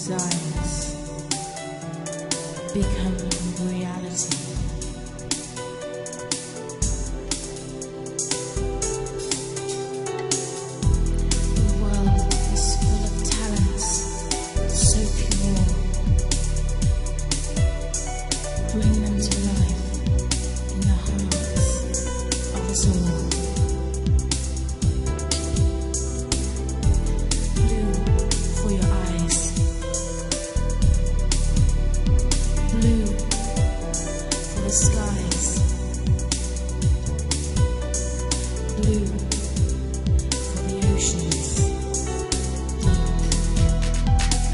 desires become reality. The world is full of talents so pure. Bring them to life in the hearts of us all. Blue for your eyes. Blue for the skies. Blue for the oceans, deep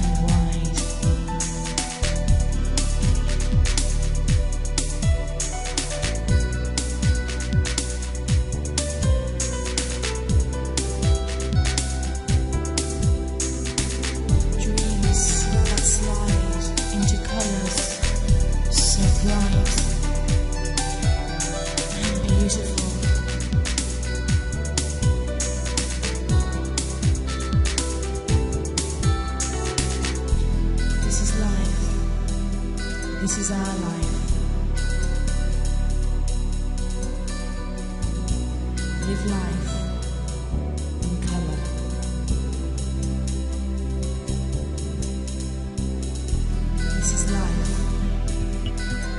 and wide. Dreams that slide into colors so bright and beautiful. This is life. This is our life. Live life in color. This is life.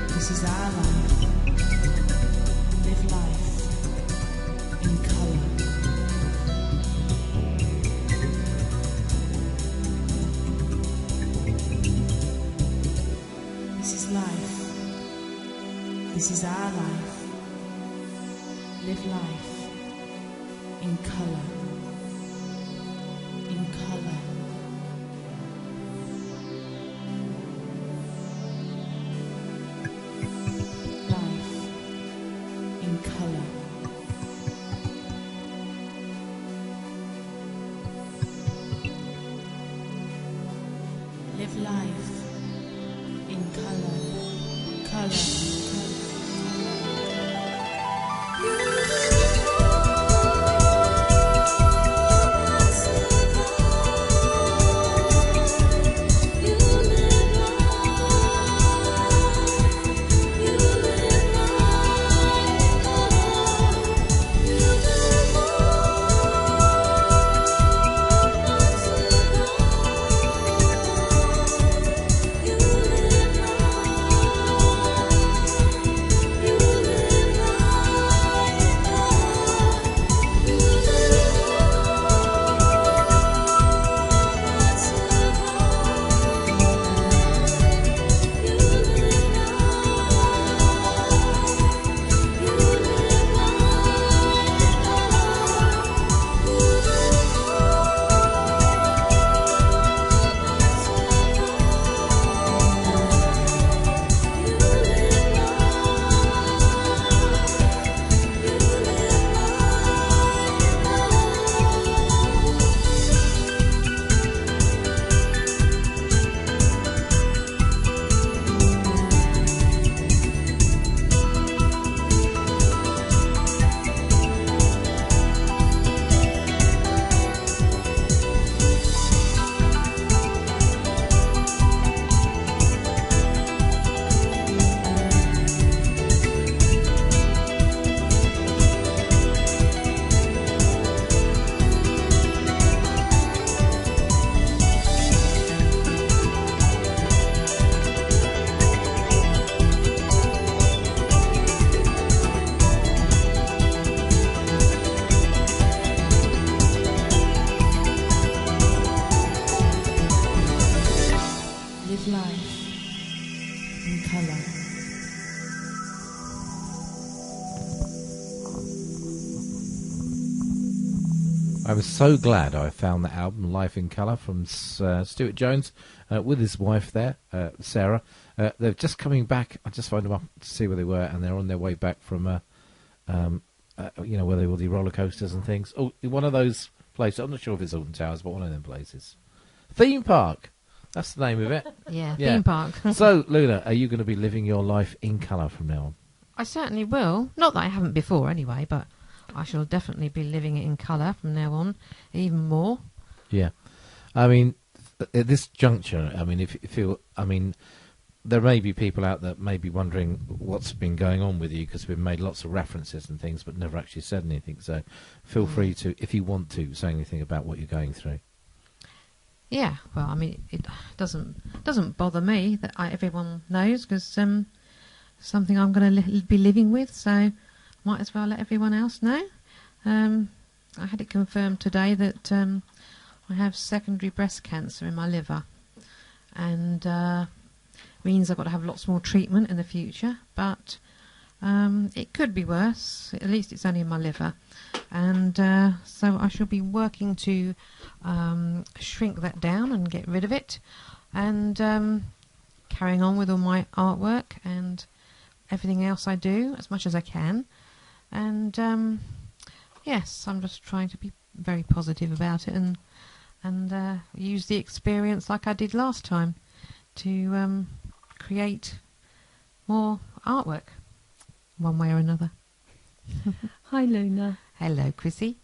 This is our life. Live life in color. This is life. This is our life. Live life in color. In color. Life in color. Live life in color. Color. Live life in color. I was so glad I found that album, Life in Colour, from Stuart Jones, with his wife there, Sarah. They're just coming back. I just phoned them up to see where they were, and they're on their way back from, where they all the roller coasters and things. Oh, one of those places. I'm not sure if it's Alton Towers, but one of them places. Theme park. That's the name of it. Yeah, theme park. So, Luna, are you going to be living your life in colour from now on? I certainly will. Not that I haven't before anyway, but I shall definitely be living it in colour from now on, even more. Yeah. I mean, at this juncture, I mean, if you, I mean, there may be people out there may be wondering what's been going on with you because we've made lots of references and things, but never actually said anything. So feel free to, if you want to, say anything about what you're going through. Yeah, well, I mean, it doesn't bother me that everyone knows, because something I'm going to be living with, so might as well let everyone else know. I had it confirmed today that I have secondary breast cancer in my liver, and means I've got to have lots more treatment in the future, but it could be worse. At least it's only in my liver, and so I shall be working to shrink that down and get rid of it, and carrying on with all my artwork and everything else I do as much as I can. And yes, I'm just trying to be very positive about it, and use the experience like I did last time to create more artwork one way or another. Hi, Luna. Hello, Chrissy.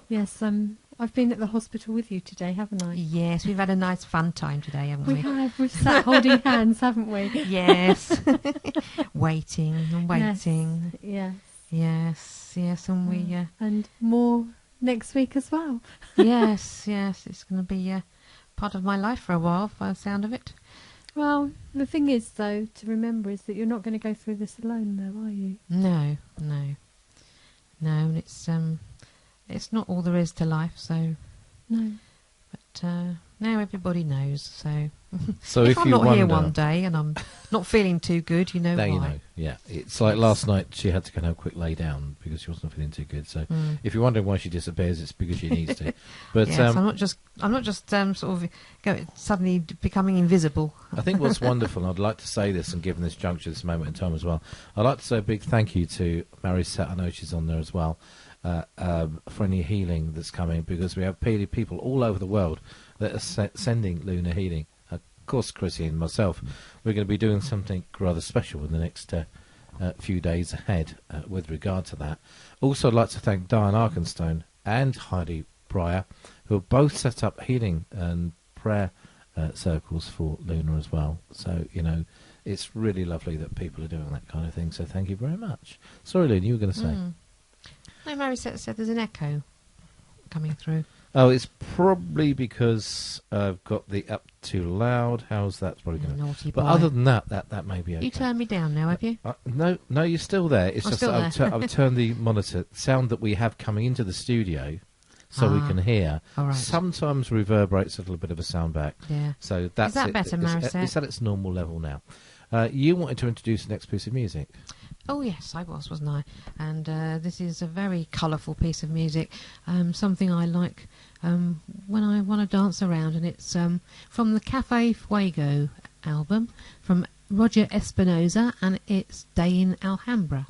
Yes, I've been at the hospital with you today, haven't I? Yes, we've had a nice fun time today, haven't we? We have. We've sat holding hands, haven't we? Yes. Waiting and waiting. Yes. Yes, and we... and more next week as well. yes, it's going to be part of my life for a while, by the sound of it. Well, the thing is, though, to remember is that you're not going to go through this alone, though, are you? No, and it's not all there is to life, so... No. But now everybody knows, so... So if I'm you not wonder, here one day and I'm not feeling too good, you know now why. you know. Yeah, it's like last night she had to go and have a quick lay down because she wasn't feeling too good. So if you're wondering why she disappears, it's because she needs to. But yes, I'm not just sort of suddenly becoming invisible. I think what's wonderful, and I'd like to say this, and given this juncture, this moment in time as well, I'd like to say a big thank you to Marisette. I know she's on there as well, for any healing that's coming, because we have people all over the world that are sending Luna healing. Of course, Chrissy and myself, we're going to be doing something rather special in the next few days ahead with regard to that. Also, I'd like to thank Diane Arkenstone and Heidi Breyer, who have both set up healing and prayer circles for Luna as well. So, you know, it's really lovely that people are doing that kind of thing. So thank you very much. Sorry, Luna, you were going to say. No, Mary said there's an echo coming through. Oh, it's probably because I've got the up too loud. How's that? Probably going to. Naughty But boy. other than that may be okay. You turned me down now, have you? No, you're still there. It's I'm just still that there. I've turned the monitor sound that we have coming into the studio, so we can hear. All right. Sometimes reverberates a little bit of a sound back. Yeah. So that's Is that it. better, It's Marisette? at its normal level now. You wanted to introduce the next piece of music. Oh yes, I wasn't I? And this is a very colourful piece of music, something I like when I want to dance around, and it's from the Cafe Fuego album from Roger Espinoza, and it's Day in Alhambra.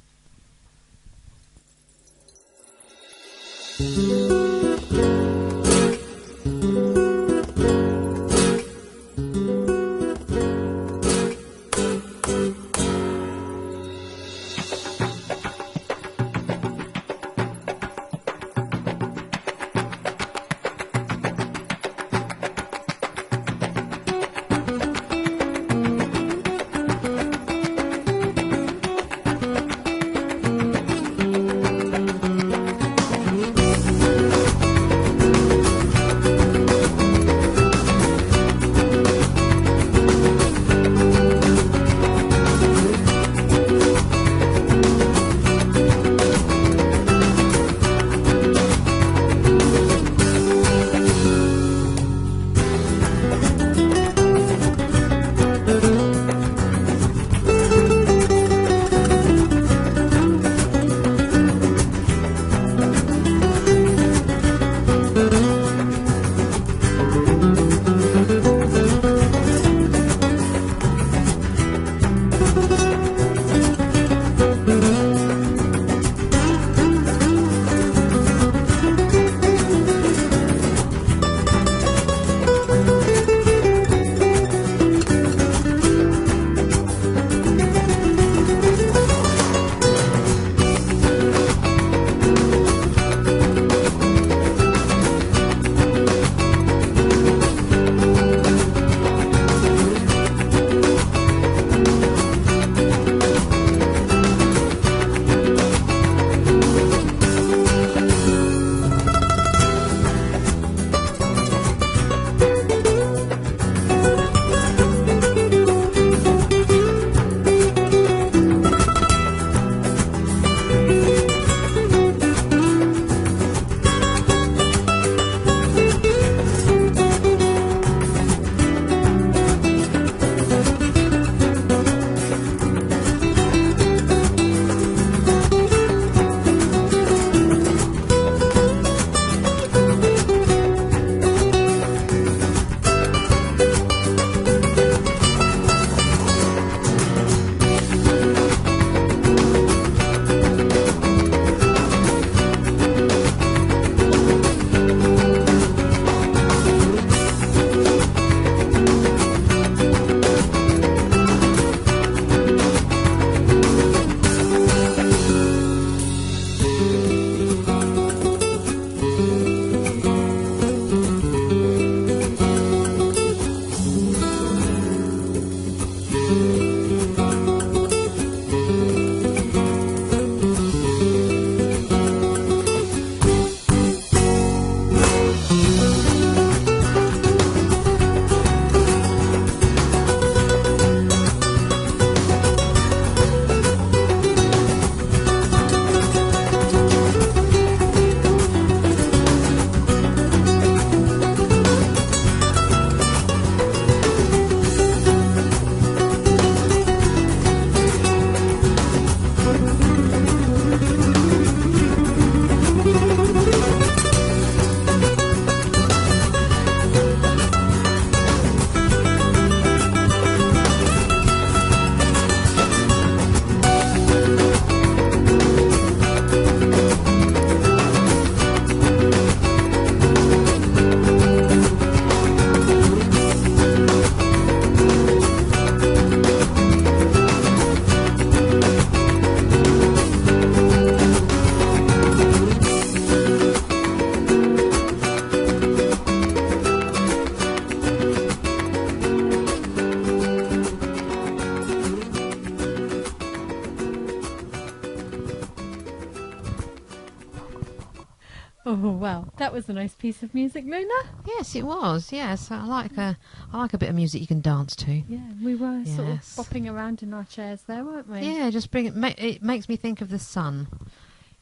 That was a nice piece of music, Luna. Yes, it was. Yes, I like a bit of music you can dance to. Yeah, we were sort of Yes. bopping around in our chairs there, weren't we? Yeah, just bring it. It makes me think of the sun.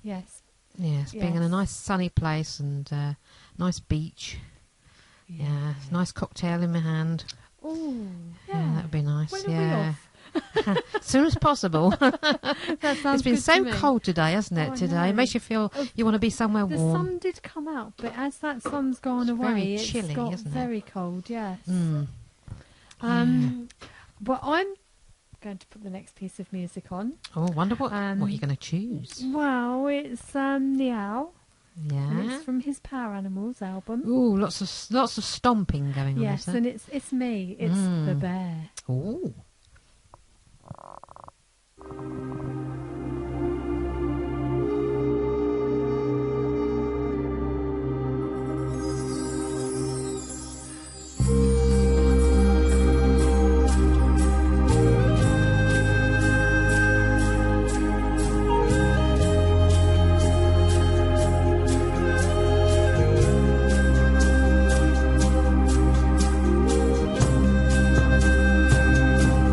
Yes. Yes, being in a Yes. nice sunny place and nice beach. Yeah, nice cocktail in my hand. Oh, Yeah, that would be nice. When are we yeah, off? as soon as possible. That sounds It's been good so to me. cold today, hasn't it? Oh, I today know. it makes you feel Oh, you want to be somewhere The warm. sun did come out, but as that sun's gone It's away, very it's chilly, got isn't it? very cold. Yes. Mm. But I'm going to put the next piece of music on. Oh, wonder what are you Um, going to choose? Well, it's the Owl, and Yeah. it's from his Power Animals album. Ooh, lots of stomping going on. Yes, isn't and there? it's me. It's the bear. Ooh. Thank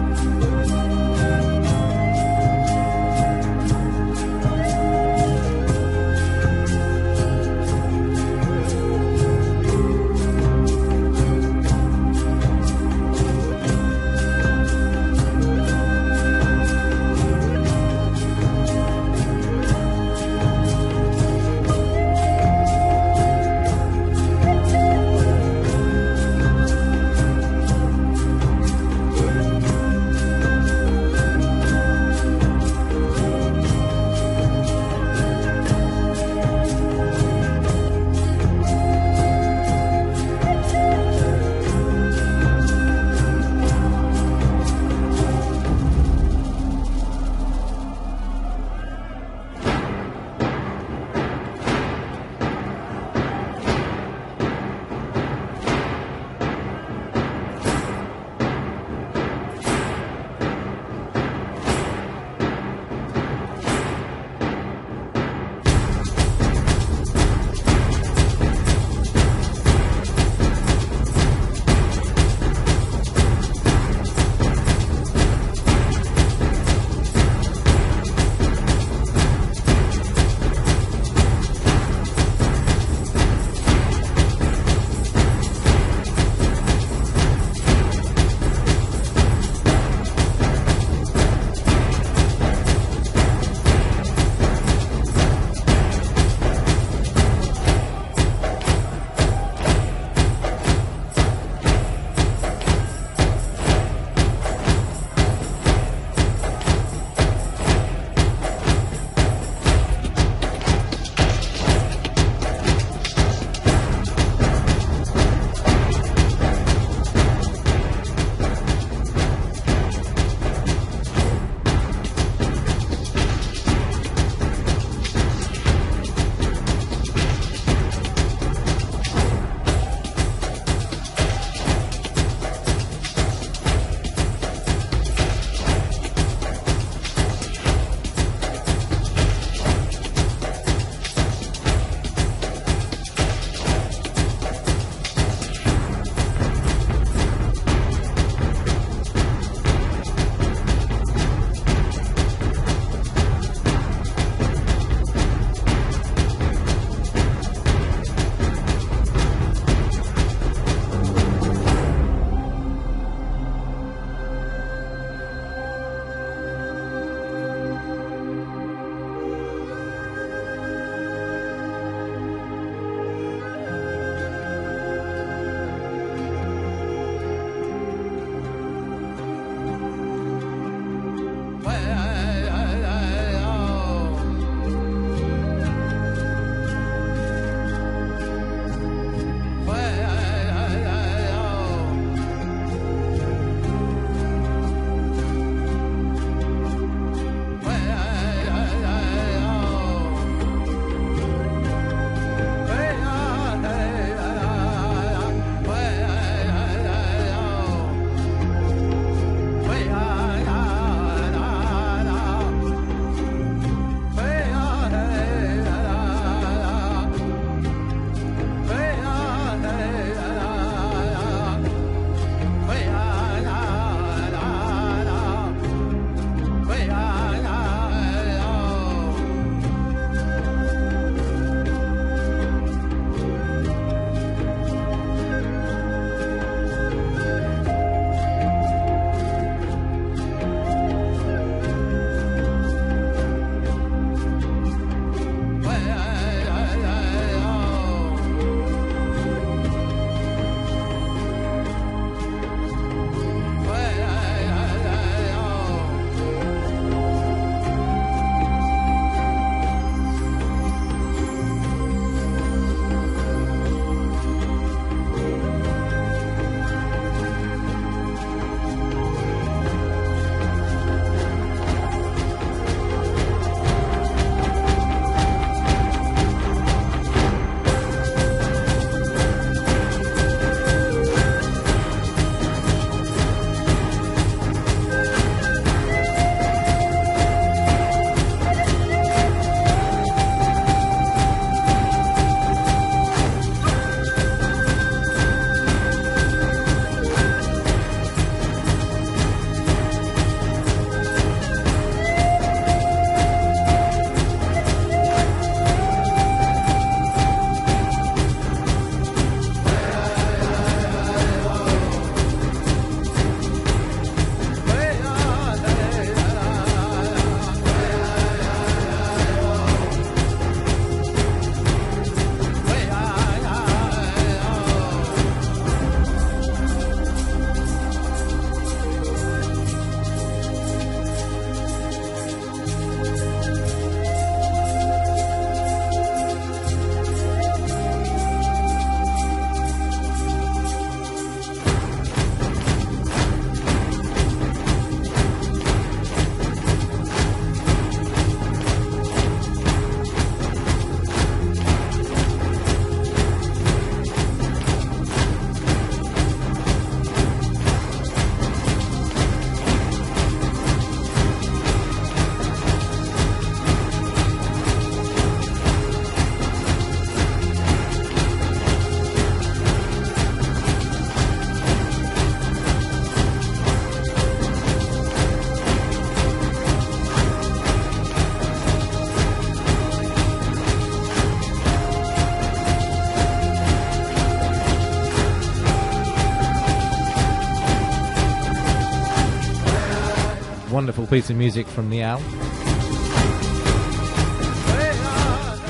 wonderful piece of music from the Owl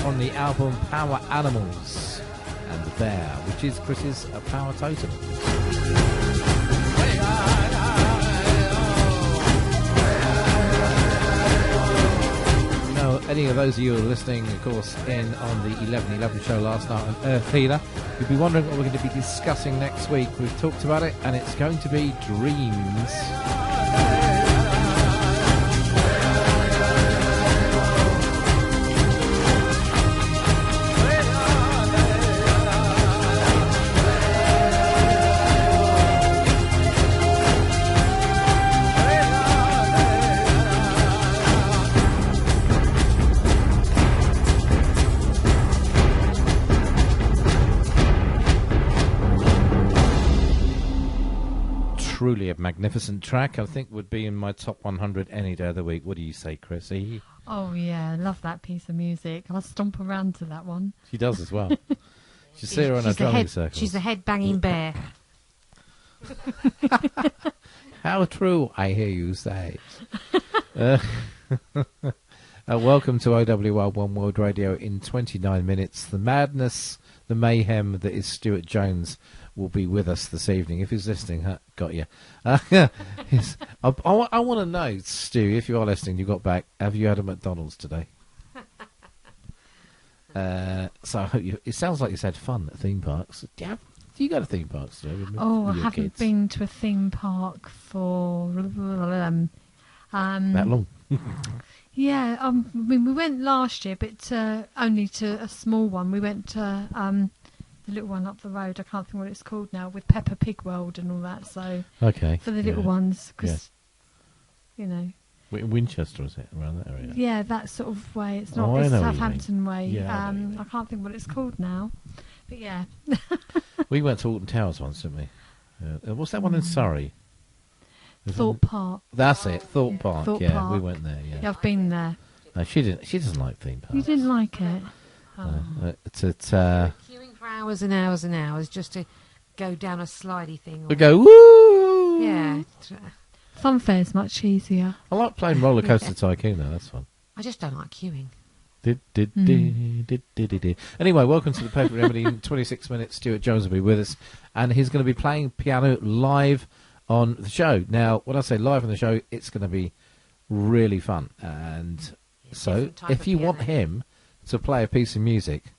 on the album Power Animals and the Bear, which is Chris's power totem. Now, any of those of you who are listening, of course, in on the 11:11 show last night on Earth Healer, you'll be wondering what we're going to be discussing next week. We've talked about it, and it's going to be dreams. Truly a magnificent track. I think would be in my top 100 any day of the week. What do you say, Chrissy? Oh yeah, I love that piece of music. I'll stomp around to that one. She does as well. She see her in her drumming circles. She's a head-banging bear. How true, I hear you say. Welcome to OWL One World Radio in 29 minutes. The madness, the mayhem that is Stuart Jones will be with us this evening. If he's listening, got you. I want to know, Stu, if you are listening, you got back, have you had a McDonald's today? So I hope it sounds like you've had fun at theme parks. Do you go to theme parks, Stu? I haven't been to a theme park for that long? Yeah, I mean, we went last year, but only to a small one. We went to the little one up the road. I can't think what it's called now, with Peppa Pig World and all that. So okay, for the little ones, because you know, in Winchester, is it around that area? Yeah, that sort of way. It's not I this know what you Southampton way. Yeah, I can't think what it's called now, but yeah. We went to Alton Towers once, didn't we? What's that one in Surrey? Thorpe Park. That's it, Thorpe Park. Thorpe yeah, Park. we went there. Yeah. Yeah, I've been there. No, she didn't. She doesn't like theme parks. You didn't like it? Queuing for hours and hours and hours just to go down a slidey thing. We go woo. Yeah. Funfair's much easier. I like playing Roller Coaster Tycoon though. That's fun. I just don't like queuing. Anyway, welcome to the Perfect Remedy. In 26 minutes, Stuart Jones will be with us, and he's going to be playing piano live on the show. Now, when I say live on the show, it's going to be really fun. And so, if you want him to play a piece of music,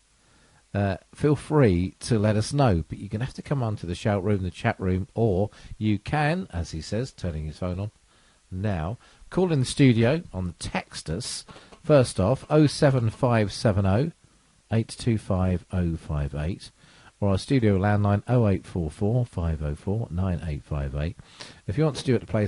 feel free to let us know. But you're going to have to come on to the shout room, the chat room, or you can, as he says, turning his phone on now, call in the studio on the text us. First off, 07570 825 058, or our studio landline 0844 504 9858. If you want Stuart to play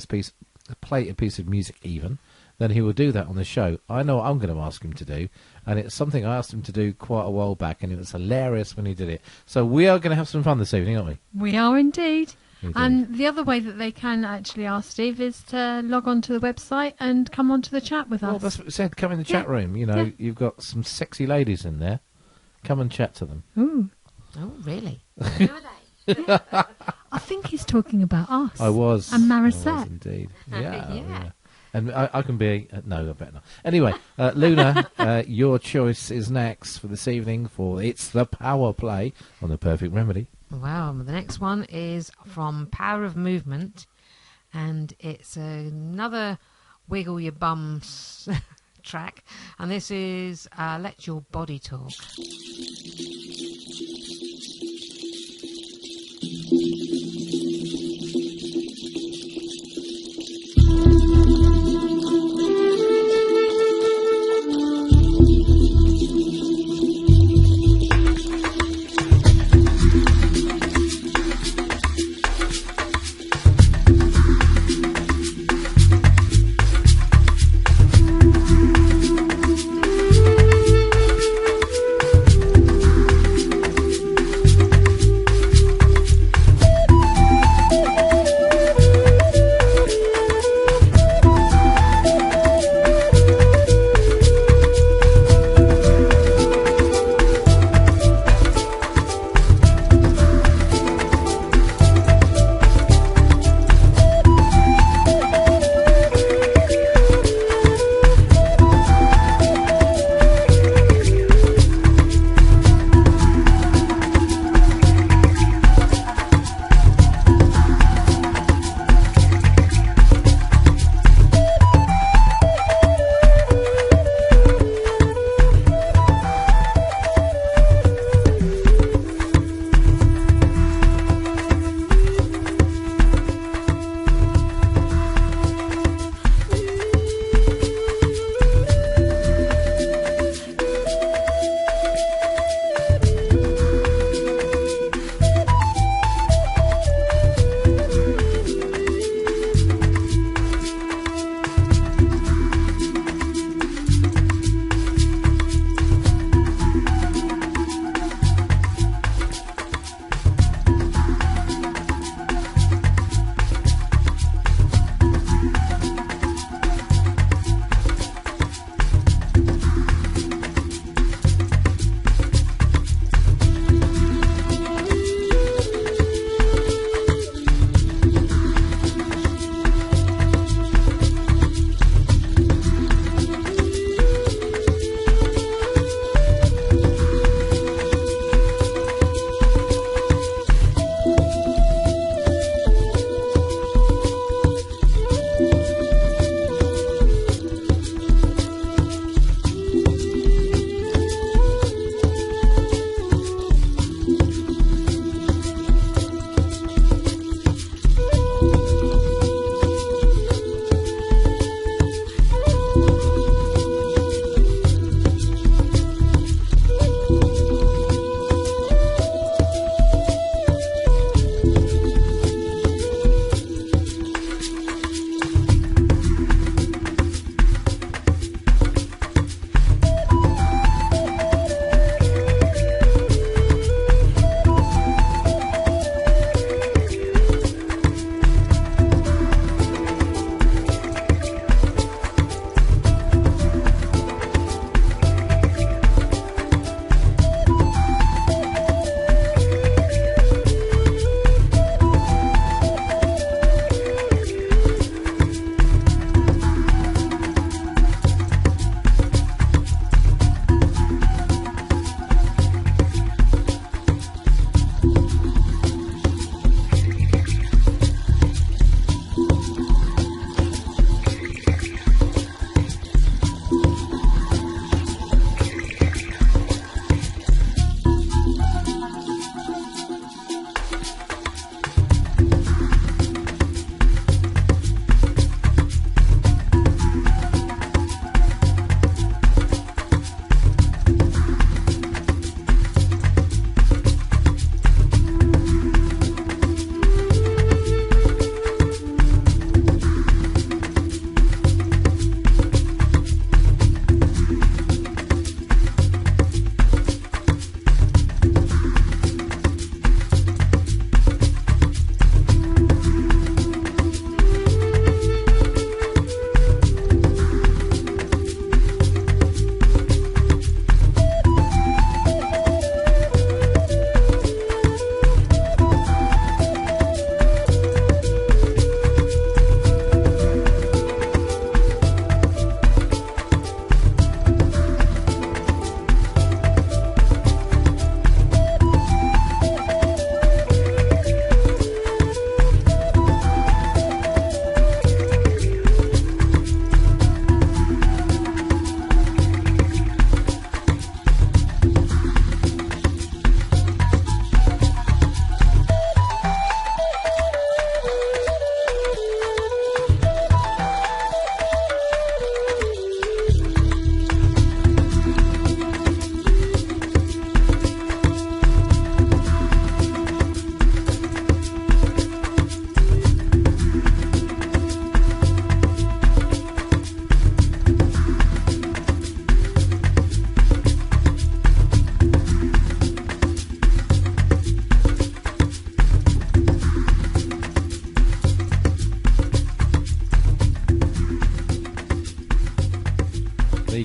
a piece of music even, then he will do that on the show. I know what I'm going to ask him to do, and it's something I asked him to do quite a while back, and it was hilarious when he did it. So we are going to have some fun this evening, aren't we? We are indeed. Indeed. And the other way that they can actually ask Steve is to log on to the website and come on to the chat with us. Well, that's what we said. Come in the chat room. You know, you've got some sexy ladies in there. Come and chat to them. Ooh. Oh, really? Who are they? I think he's talking about us. I was. And I was Marisette. indeed. Yeah. Yeah. And I can be... no, I better not. Anyway, Luna, your choice is next for this evening for It's the Power Play on The Perfect Remedy. Well, the next one is from Power of Movement, and it's another Wiggle Your Bums track, and this is Let Your Body Talk.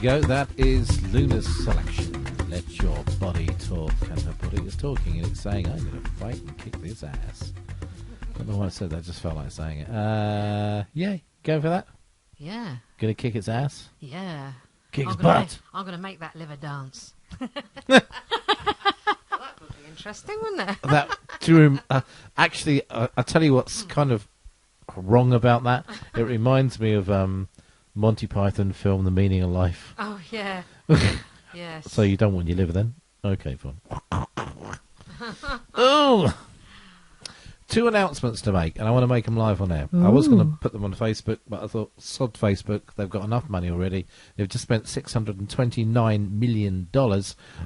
go. That is Luna's selection. Let your body talk. And her body is talking, and it's saying, I'm going to fight and kick this ass. I don't know why I said that. I just felt like saying it. Yeah, going for that? Yeah. Going to kick its ass? Yeah. Kick its I'm gonna butt? I'm going to make that liver dance. That would be interesting, wouldn't it? That, do you actually, I'll tell you what's kind of wrong about that. It reminds me of Monty Python film The Meaning of Life. Oh, yeah. Yes. So you don't want your liver then? Okay, fine. Oh! 2 announcements to make, and I want to make them live on air. I was going to put them on Facebook, but I thought, sod Facebook, they've got enough money already. They've just spent $629 million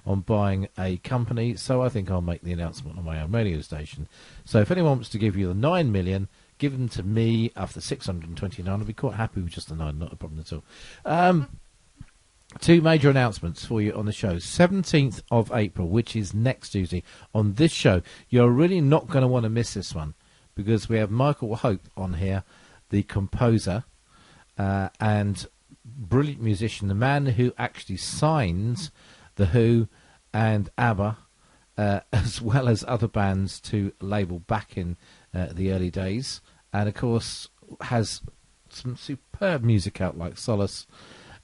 on buying a company, so I think I'll make the announcement on my own radio station. So if anyone wants to give you the $9 million, give them to me after 629. I'll be quite happy with just the 9, not a problem at all. 2 major announcements for you on the show. 17th of April, which is next Tuesday, on this show. You're really not going to want to miss this one, because we have Michael Hope on here, the composer and brilliant musician, the man who actually signs The Who and ABBA, as well as other bands to label back in the early days, and of course has some superb music out like Solace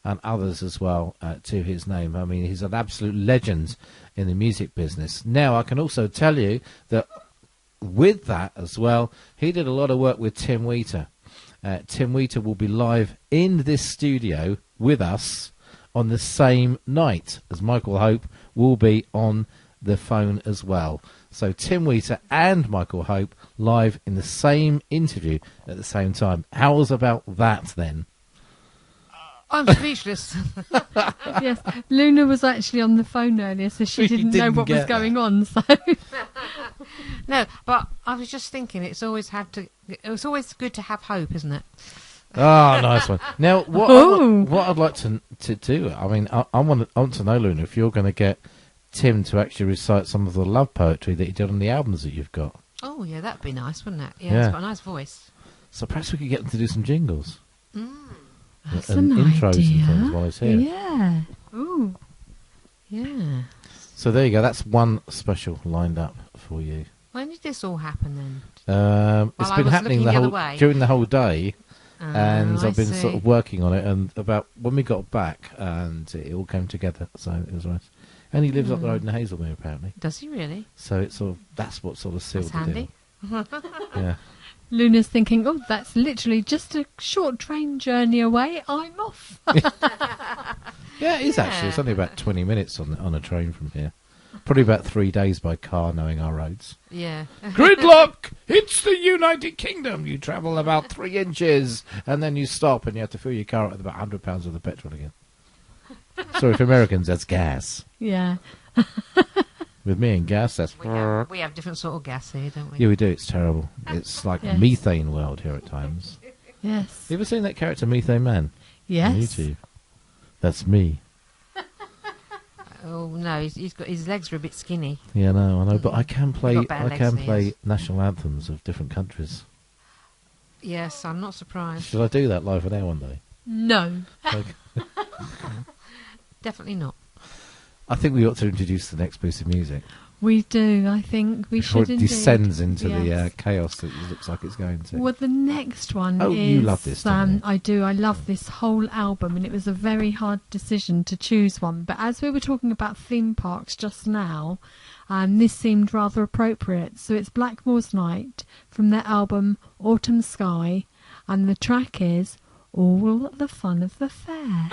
and others as well to his name. I mean, he's an absolute legend in the music business. Now, I can also tell you that with that as well, he did a lot of work with Tim Wheater. Tim Wheater will be live in this studio with us on the same night as Michael Hope will be on the phone as well. So Tim Wheater and Michael Hope live in the same interview at the same time. How's about that then? I'm speechless. Yes, Luna was actually on the phone earlier, so she didn't know what was going on. So No, but I was just thinking, it's always good to have hope, isn't it? Oh, nice one. Now, what I'd like to do, I mean, I want to know, Luna, if you're going to get Tim to actually recite some of the love poetry that he did on the albums that you've got. Oh, yeah, that'd be nice, wouldn't it? Yeah, Yeah. he's got a nice voice. So perhaps we could get him to do some jingles. that's and an intros idea. and things while he's here. Yeah. Ooh. Yeah. So there you go. That's one special lined up for you. When did this all happen then? It's I been was happening looking the other way. during the whole day, and I I've been see. sort of working on it. And about when we got back, and it all came together. So it was nice. And he lives up the road in Hazelmere, apparently. Does he really? So it's sort of that's what sort of sealed That's the handy. deal. Yeah. Luna's thinking, oh, that's literally just a short train journey away. I'm off. Yeah, it is actually. It's only about 20 minutes on a train from here. Probably about 3 days by car, knowing our roads. Yeah. Gridlock! It's the United Kingdom! You travel about 3 inches, and then you stop, and you have to fill your car up with about £100 worth of petrol again. Sorry, for Americans, that's gas. Yeah. With me and gas, that's... We have different sort of gas here, don't we? Yeah, we do. It's terrible. It's like Yes. methane world here at times. Yes. You ever seen that character, Methane Man? Yes. On YouTube. That's me. Oh no, he's got his legs are a bit skinny. Yeah, no, I know, but I can play. got better I legs can than he play is. national anthems of different countries. Yes, I'm not surprised. Should I do that live on air one day? No. Like, Definitely not. I think we ought to introduce the next piece of music We do. I think we before should it indeed. descends into the Yes. chaos that it looks like it's going to. Well, the next one Oh, is... you love this, don't you? I do. I love this whole album, and it was a very hard decision to choose one. But as we were talking about theme parks just now, this seemed rather appropriate. So it's Blackmore's Night from their album Autumn Sky, and the track is All the Fun of the Fair.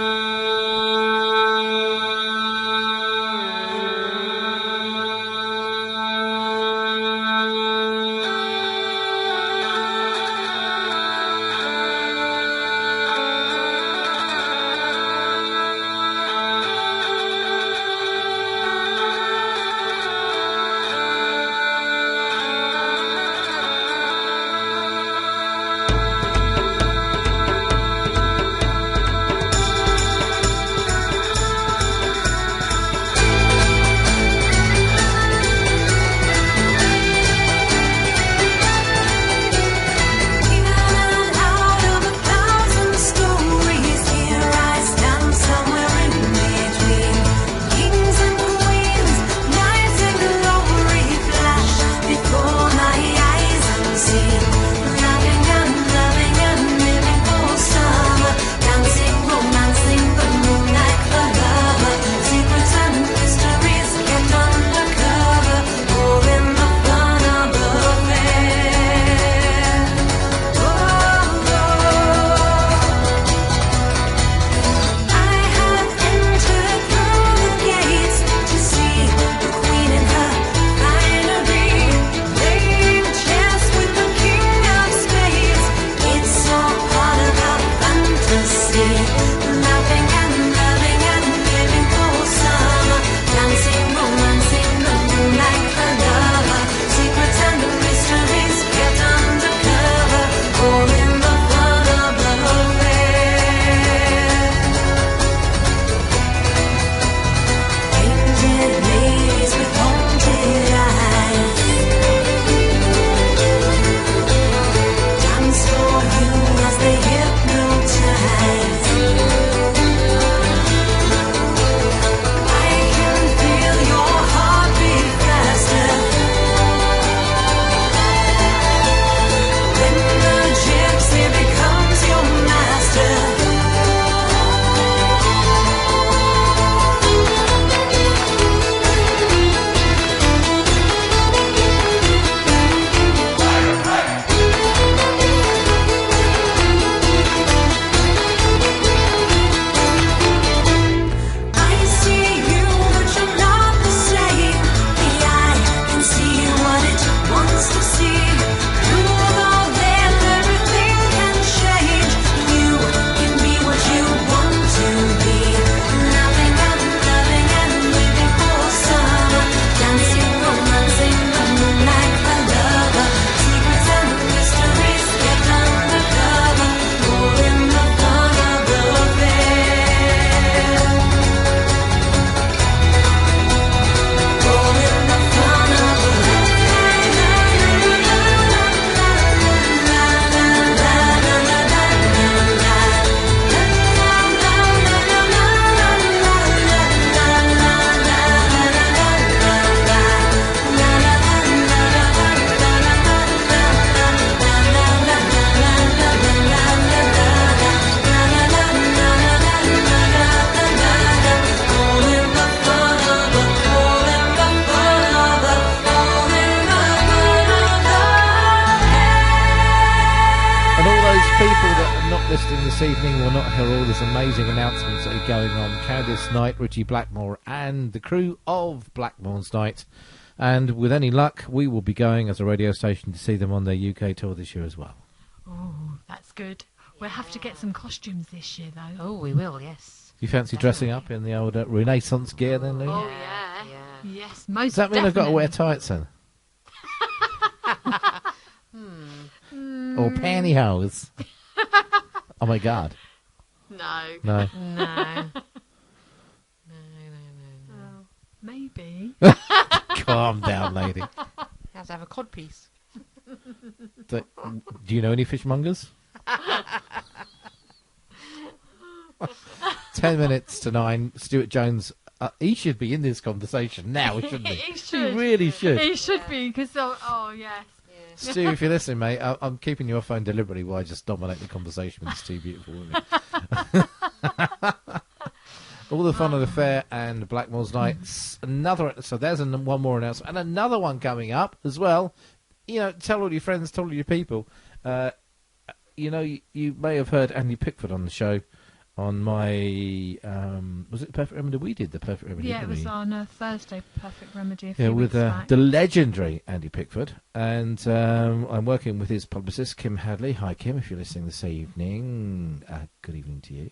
listening this evening will not hear all these amazing announcements that are going on. Candice Knight, Richie Blackmore, and the crew of Blackmore's Night. And with any luck, we will be going as a radio station to see them on their UK tour this year as well. Oh, that's good. We'll have to get some costumes this year, though. Oh, we will, yes. You fancy dressing up in the old Renaissance gear then, Lou? Oh, Yeah. Yes, most Does that mean I've got to wear definitely. tights then? Or pantyhose? Oh my God. No. No. No. Oh, maybe. Calm down, lady. Has to have a codpiece. Do you know any fishmongers? 10 minutes to 9. Stuart Jones. He should be in this conversation now, shouldn't he? He should. He really should. He should be, because, oh, yes. Stu, if you're listening, mate, I'm keeping your phone deliberately while I just dominate the conversation with these two beautiful women. All the fun of the fair and Blackmore's Nights. So there's one more announcement. And another one coming up as well. You know, tell all your friends, tell all your people. You know, you may have heard Andy Pickford on the show on my... was it Perfect Remedy? We did the Perfect Remedy, Yeah, it didn't was we? on Thursday, Perfect Remedy, a Yeah, few with weeks back. the legendary Andy Pickford. And I'm working with his publicist, Kim Hadley. Hi, Kim, if you're listening this evening. Good evening to you.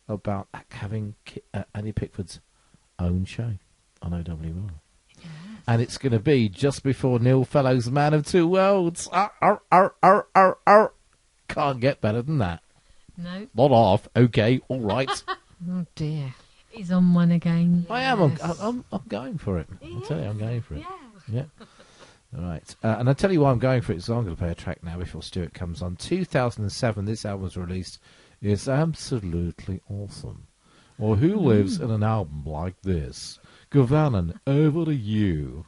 About having Andy Pickford's own show on OWR. Yes. And it's going to be just before Neil Fellowes' Man of Two Worlds. Can't get better than that. No, Not off. Okay, all right. Oh, dear. he's on one again. I am. Yes. I'm going for it. I'll tell you, I'm going for it. Yeah. Yeah. All right. And I'll tell you why I'm going for it, so I'm going to play a track now before Stuart comes on. 2007, this album was released. It's absolutely awesome. Well, who lives in an album like this? Govanen, over to you.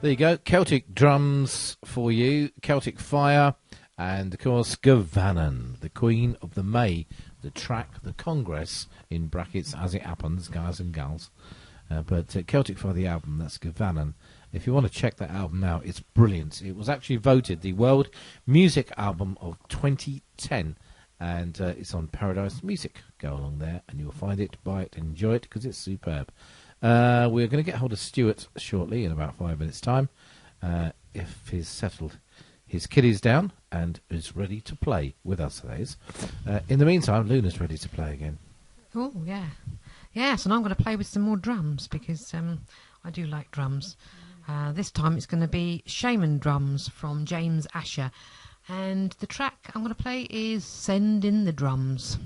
There you go. Celtic drums for you. Celtic Fire. And, of course, Gavanan, the Queen of the May. The track, the Congress, in brackets, as it happens, guys and gals. But Celtic Fire, the album, that's Gavanan. If you want to check that album out, it's brilliant. It was actually voted the World Music Album of 2010. And it's on Paradise Music. Go along there and you'll find it, buy it, enjoy it, because it's superb. We're going to get hold of Stuart shortly, in about 5 minutes' time, if he's settled his kiddies down and is ready to play with us, that is. In the meantime, Luna's ready to play again. Oh, yeah. Yes, and I'm going to play with some more drums because I do like drums. This time it's going to be Shaman Drums from James Asher. And the track I'm going to play is Send in the Drums.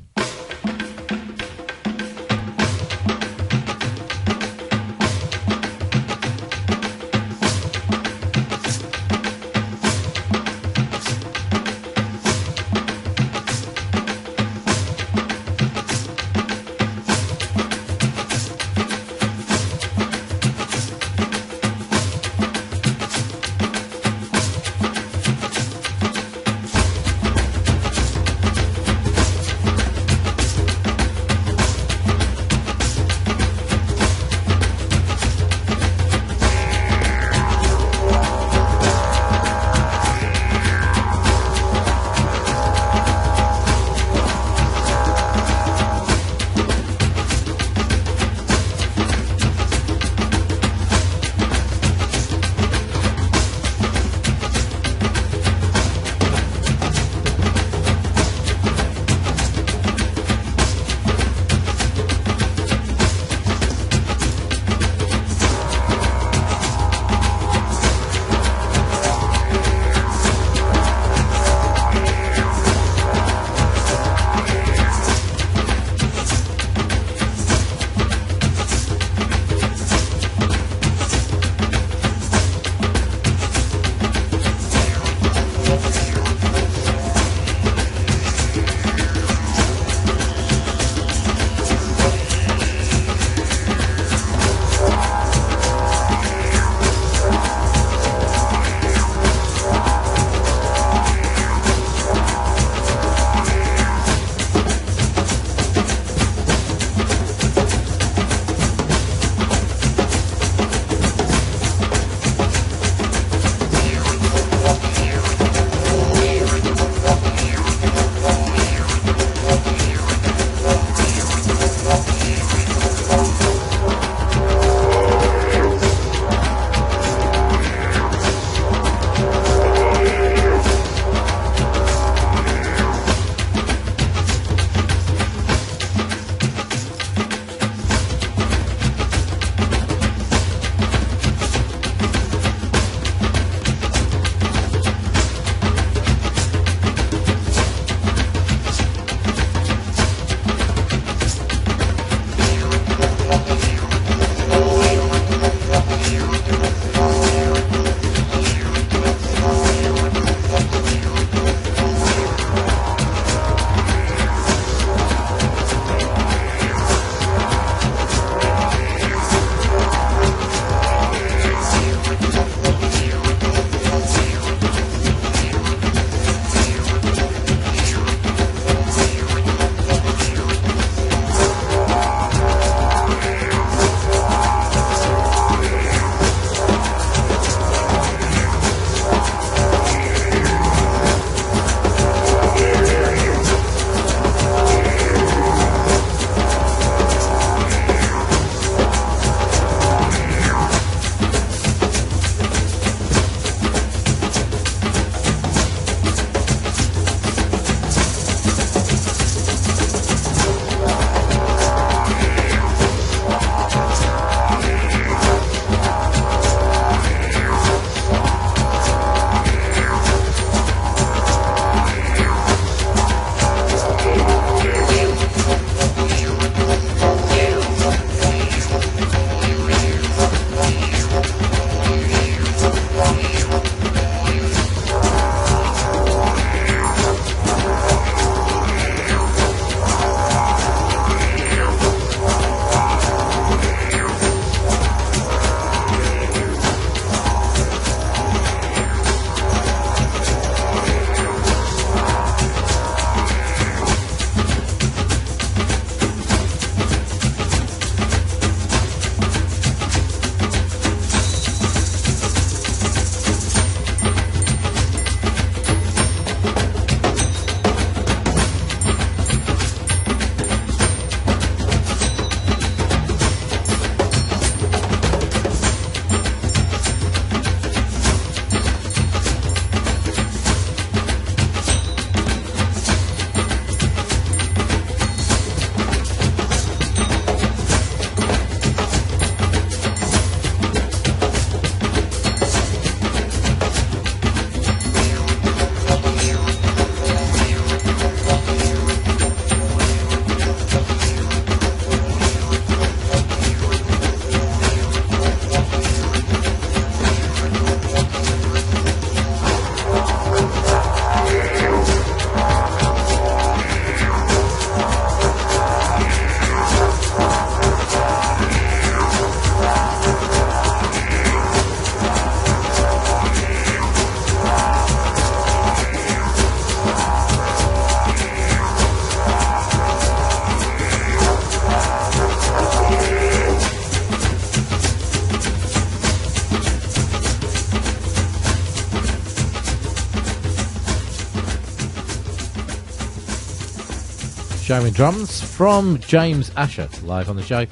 Showing drums from James Asher, live on the show,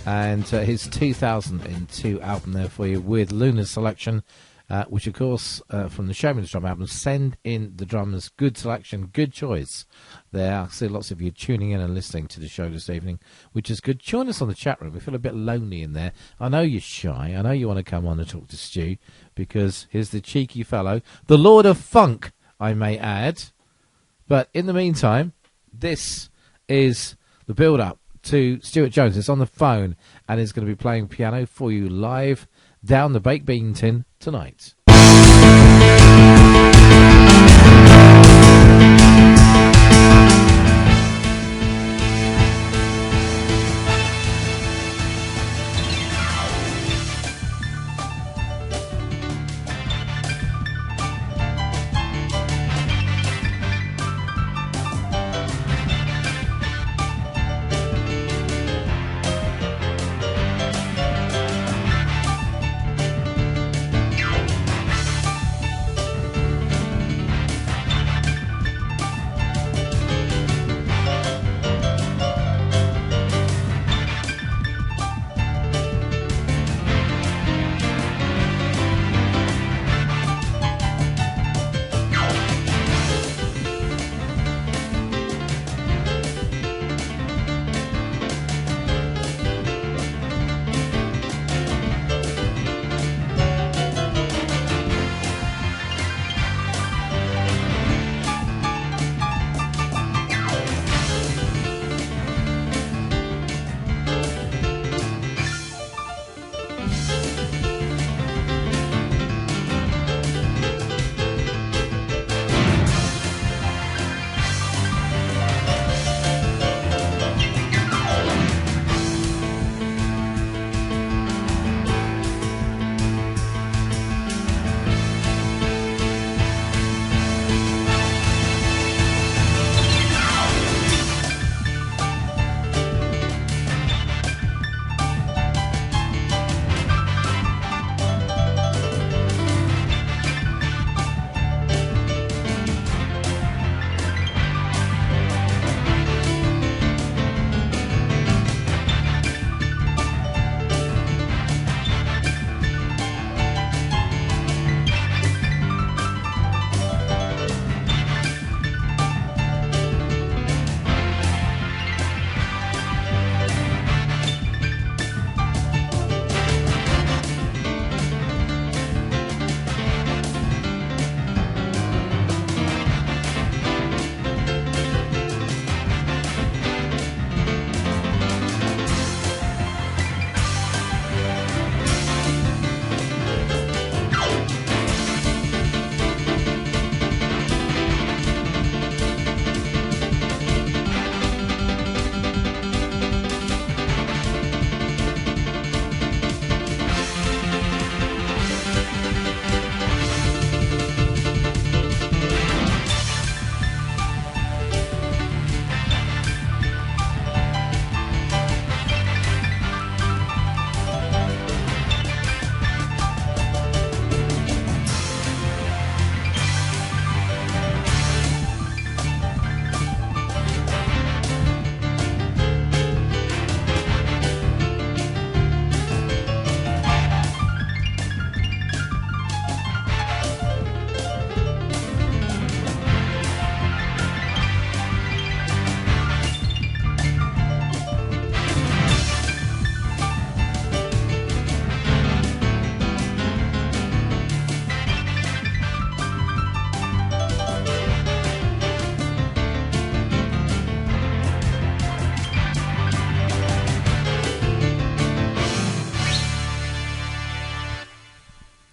and his 2002 album there for you with Luna's Selection, which of course from the Showman's Drum album, Send in the Drummers. Good selection, good choice there. I see lots of you tuning in and listening to the show this evening, which is good. Join us on the chat room. We feel a bit lonely in there. I know you're shy. I know you want to come on and talk to Stu, because here's the cheeky fellow, the Lord of Funk, I may add. But in the meantime, this is the build-up to Stuart Jones. It's on the phone, and he's going to be playing piano for you live down the baked bean tin tonight.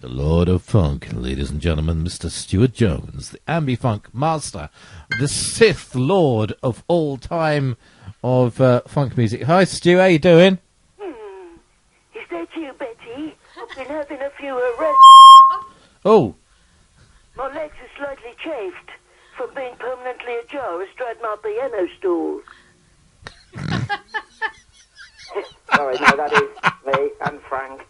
Lord of Funk, ladies and gentlemen, Mr. Stuart Jones, the ambi-funk master, the Sith Lord of all time of funk music. Hi, Stu, how you doing? Is that you, Betty? I've been having a few arrests. Oh, My legs are slightly chafed from being permanently ajar astride my piano stool. Sorry, no, that is me and Frank.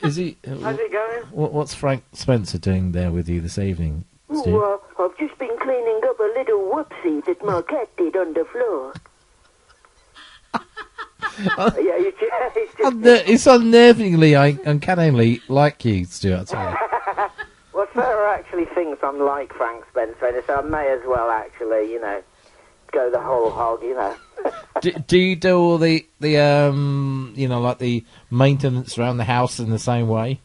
is he? How's it going? What's Frank Spencer doing there with you this evening, Stu? I've just been cleaning up a little whoopsie that my cat did on the floor. Yeah, It's unnervingly, uncannily like you, Stuart. I tell you. Well, Sarah actually thinks I'm like Frank Spencer, so I may as well actually, go the whole hog, Do you do all the like the maintenance around the house in the same way?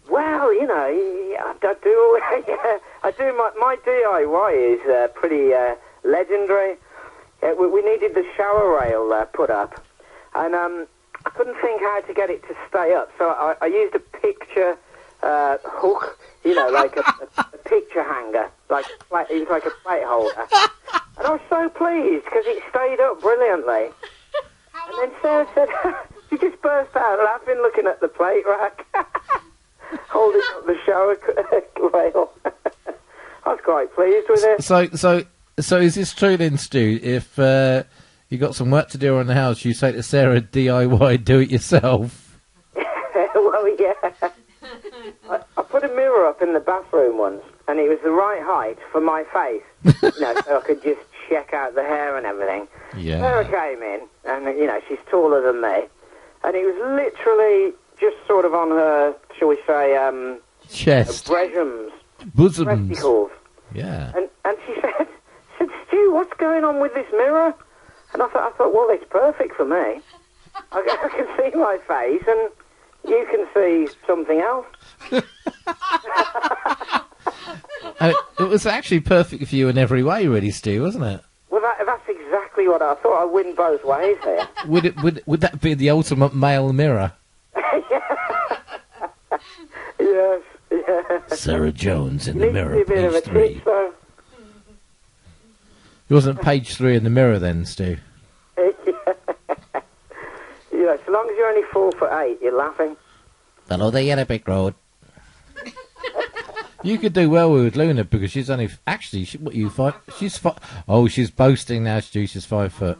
Well, I do. Yeah, I do. My DIY is pretty legendary. We needed the shower rail put up, and I couldn't think how to get it to stay up, so I used a picture hook, like a picture hanger, it was like a plate holder. And I was so pleased because it stayed up brilliantly. And then Sarah said, she just burst out laughing, looking at the plate rack, holding up the shower rail. I was quite pleased with it. So is this true then, Stu? If you got some work to do around the house, you say to Sarah, DIY, do it yourself. Well, yeah. I put a mirror up in the bathroom once, and it was the right height for my face, so I could just check out the hair and everything. Yeah. Sarah came in, and, she's taller than me, and it was literally just sort of on her, shall we say, chest. breasums, Bosoms. testicles. Yeah. And she said, Stu, what's going on with this mirror? And I thought, well, it's perfect for me. I can see my face, and you can see something else. It was actually perfect for you in every way, really, Stu, wasn't it? Well, that's exactly what I thought. I'd win both ways here. Would that be the ultimate male mirror? Yes. Sarah Jones in Needs the mirror, to be a bit of page a 3. trick, though. It wasn't page 3 in the mirror then, Stu. Yeah, so long as you're only 4'8", you're laughing. Hello there, Yellow Brick Road. You could do well with Luna because she's only actually. What you 5? She's 5. Oh, she's boasting now, Stu. She's 5 foot.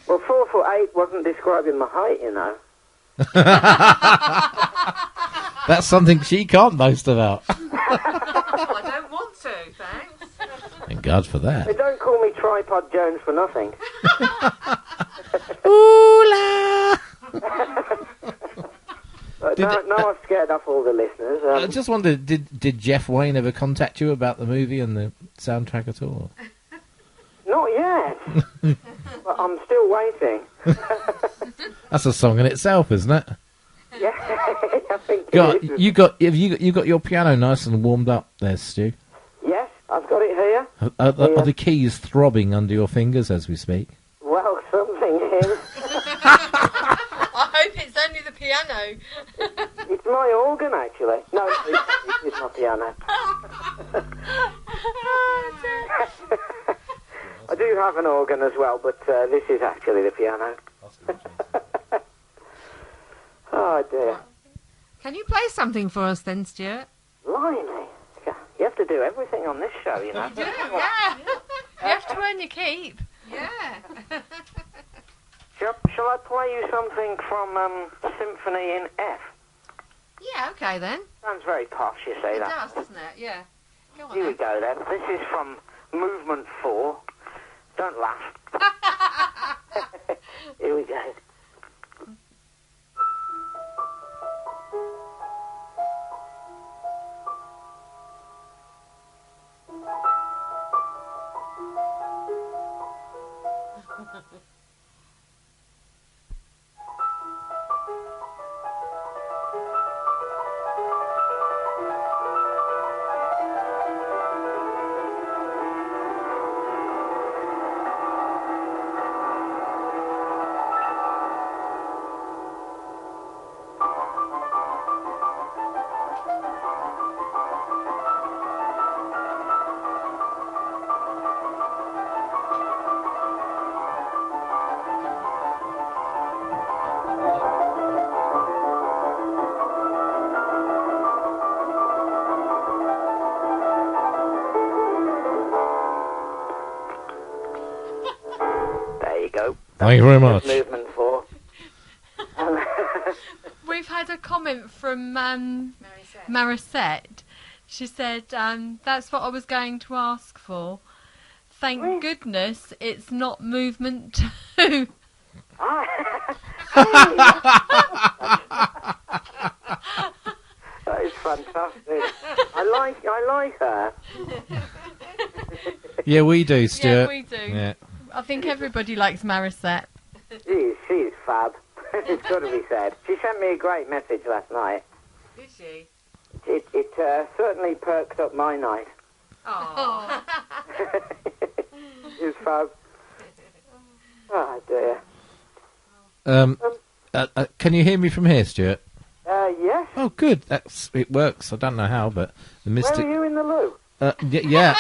Well, 4'8" wasn't describing my height, That's something she can't boast about. I don't want to, thanks. Thank God for that. They don't call me Tripod Jones for nothing. Ooh la! Now I've scared off all the listeners. I just wondered, did Jeff Wayne ever contact you about the movie and the soundtrack at all? Not yet. But I'm still waiting. That's a song in itself, isn't it? Yeah, I think it is. You got your piano nice and warmed up there, Stu? Yes, I've got it here. Are the keys throbbing under your fingers as we speak? Well, something is. I hope it's only the piano. It's my organ, actually. No, it's my piano. I do have an organ as well, but this is actually the piano. Oh, dear. Can you play something for us then, Stuart? Blimey. You have to do everything on this show, Yeah. You have to earn your keep. Yeah. Shall I play you something from Symphony in F? Yeah, okay then. Sounds very posh, you say It that. does, doesn't it? Yeah. Go on Here we then. go then. This is from Movement 4. Don't laugh. Here we go. Thank you very much. Movement 4. We've had a comment from Marisette. She said, that's what I was going to ask for. Thank goodness it's not movement 2. That is fantastic. I like her. Yeah, we do, Stuart. Yeah, we do. Yeah. I think everybody likes Marisette. She's fab. It's got to be said. She sent me a great message last night. Did she? It certainly perked up my night. Oh. It's fab. Oh dear. Can you hear me from here, Stuart? Yes. Oh, good. It works. I don't know how, but the mystic. Where are you in the loo? Yeah.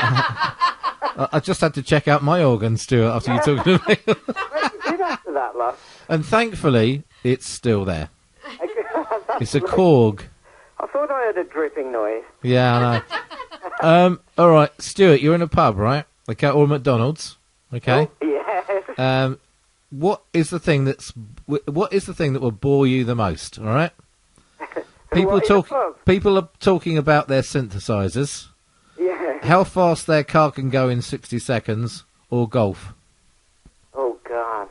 I just had to check out my organ, Stuart, after you talked to me. Where you did after that, love? And thankfully, it's still there. It's a Korg. I thought I heard a dripping noise. Yeah, I know. All right, Stuart, you're in a pub, right? Okay, or McDonald's. Okay. Oh, yes. What is the thing that will bore you the most? All right. What, in a pub? People are talking about their synthesizers, Yeah. how fast their car can go in 60 seconds, or golf. Oh God.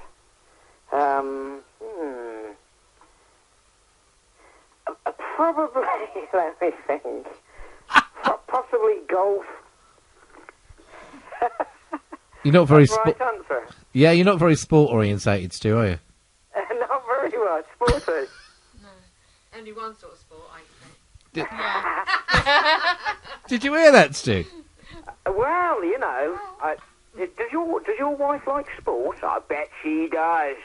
Probably. Let me think. Possibly golf. You're not very Right answer. Yeah, you're not very sport orientated, Stu, are you? Not very much. Sporty. Only one sort of sport, I think. Did you hear that, Stu? Well, you know, does your wife like sport? I bet she does.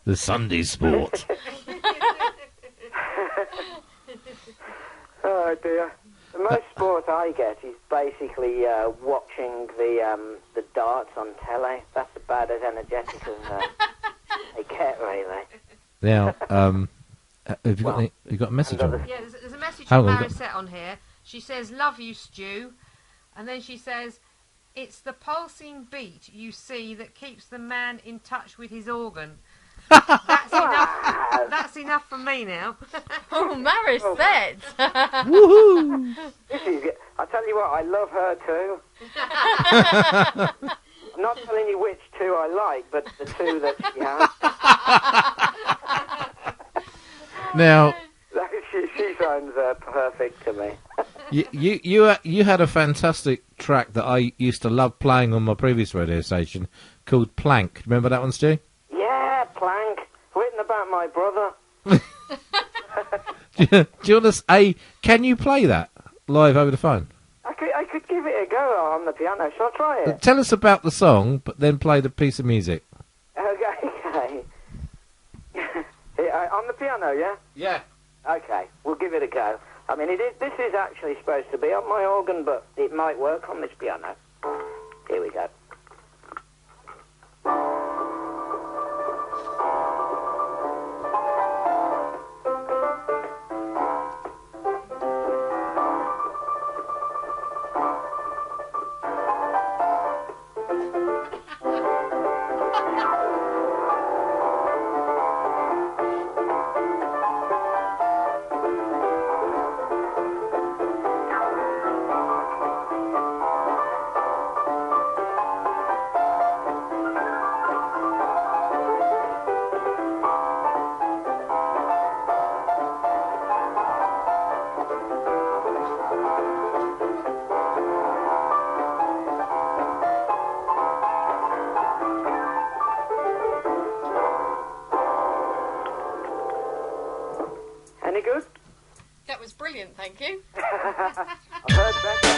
The Sunday sport. Oh dear. The most sport I get is basically watching the darts on telly. That's about as energetic as they get, really. Now, have you got you got a message on? Yeah, there's a message Hang from on, Marisette on here. She says, "Love you, Stu," and then she says, "It's the pulsing beat you see that keeps the man in touch with his organ." That's enough. That's enough for me now. Oh, Marisette! Woohoo! This is good. I tell you what, I love her too. I'm not telling you which two I like, but the two that she has. Now, she sounds perfect to me. you had a fantastic track that I used to love playing on my previous radio station called Plank. Remember that one, Stu? Yeah, Plank. Written about my brother. Do you want to can you play that live over the phone? I could give it a go on the piano. Shall I try it? Tell us about the song, but then play the piece of music. Okay. On the piano, yeah? Yeah. Okay, we'll give it a go. I mean, this is actually supposed to be on my organ, but it might work on this piano. Here we go. Any good? That was brilliant, thank you. I've heard better.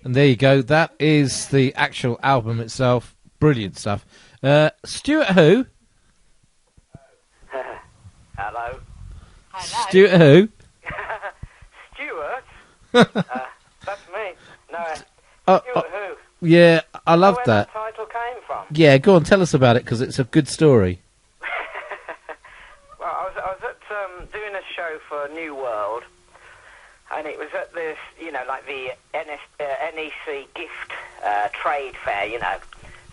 And there you go. That is the actual album itself. Brilliant stuff. Stuart who? Hello. Stuart who? Stuart? That's me. No, Oh, Stuart who? yeah, I love Where that. title came from? Yeah, go on, tell us about it, because it's a good story. Well, I was at doing a show for New World, and it was at this, you know, like the NEC gift trade fair, you know.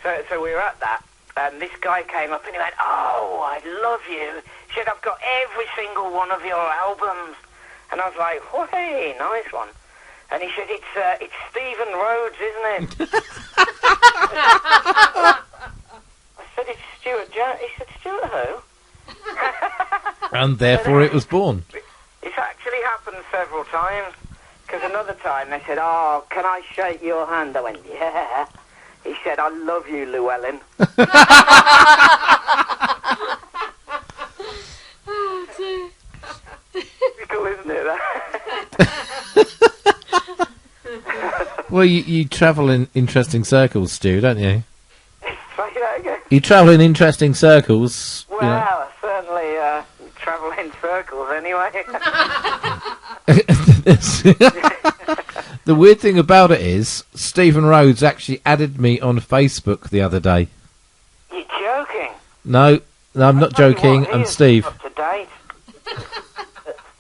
So we were at that, and this guy came up and he went, "Oh, I love you." He said, "I've got every single one of your albums." And I was like, "Oh, hey, nice one." And he said, "It's Stephen Rhodes, isn't it?" I said, "It's Stuart Jones." He said, "Stuart who?" And therefore it was born. It's actually happened several times. Because another time they said, "Oh, can I shake your hand?" I went, "Yeah." He said, "I love you, Llewellyn." Oh, dear. Cool, isn't it? Well, you travel in interesting circles, Stu, don't you? Say that again. You travel in interesting circles. Well, You know. I certainly travel in circles anyway. The weird thing about it is, Stephen Rhodes actually added me on Facebook the other day. You're joking? No, I'm not Tell you joking. what, he I'm is Steve. Up to date.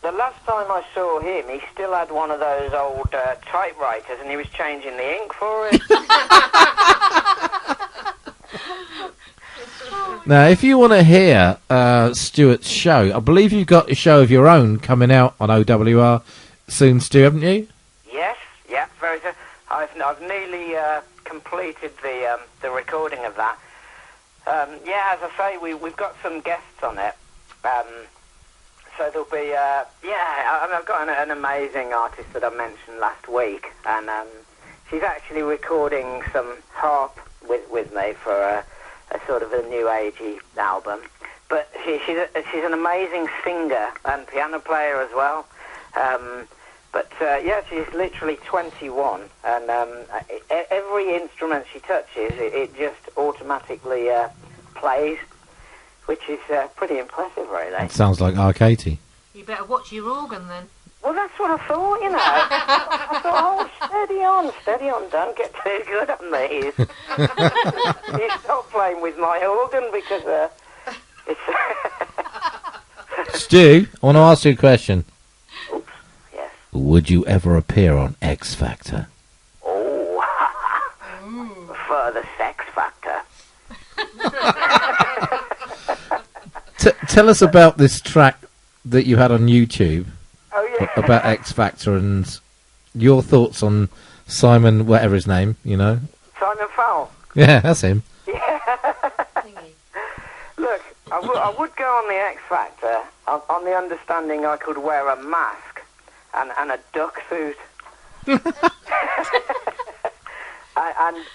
The last time I saw him, he still had one of those old typewriters, and he was changing the ink for it. Now, if you want to hear Stuart's show, I believe you've got a show of your own coming out on OWR soon, Stu, haven't you? Yes, yeah, very good. I've nearly completed the recording of that. Yeah, as I say, we've got some guests on it. So there'll be, I've got an amazing artist that I mentioned last week, and she's actually recording some harp with me for a sort of a new agey album. But she's an amazing singer and piano player as well. She's literally 21, and every instrument she touches, it just automatically plays, which is pretty impressive, really. It sounds like R. Katie. You better watch your organ then. Well, that's what I thought, you know. I thought, oh, steady on, don't get too good on these. You stop playing with my organ because it's... Stu, I want to ask you a question. Yes. Would you ever appear on X Factor? Oh, further Sex Factor. Tell us about this track that you had on YouTube Oh, yeah. about X Factor and your thoughts on Simon, whatever his name, you know. Simon Fowle. Yeah, that's him. Look, I would go on the X Factor on the understanding I could wear a mask and a duck suit.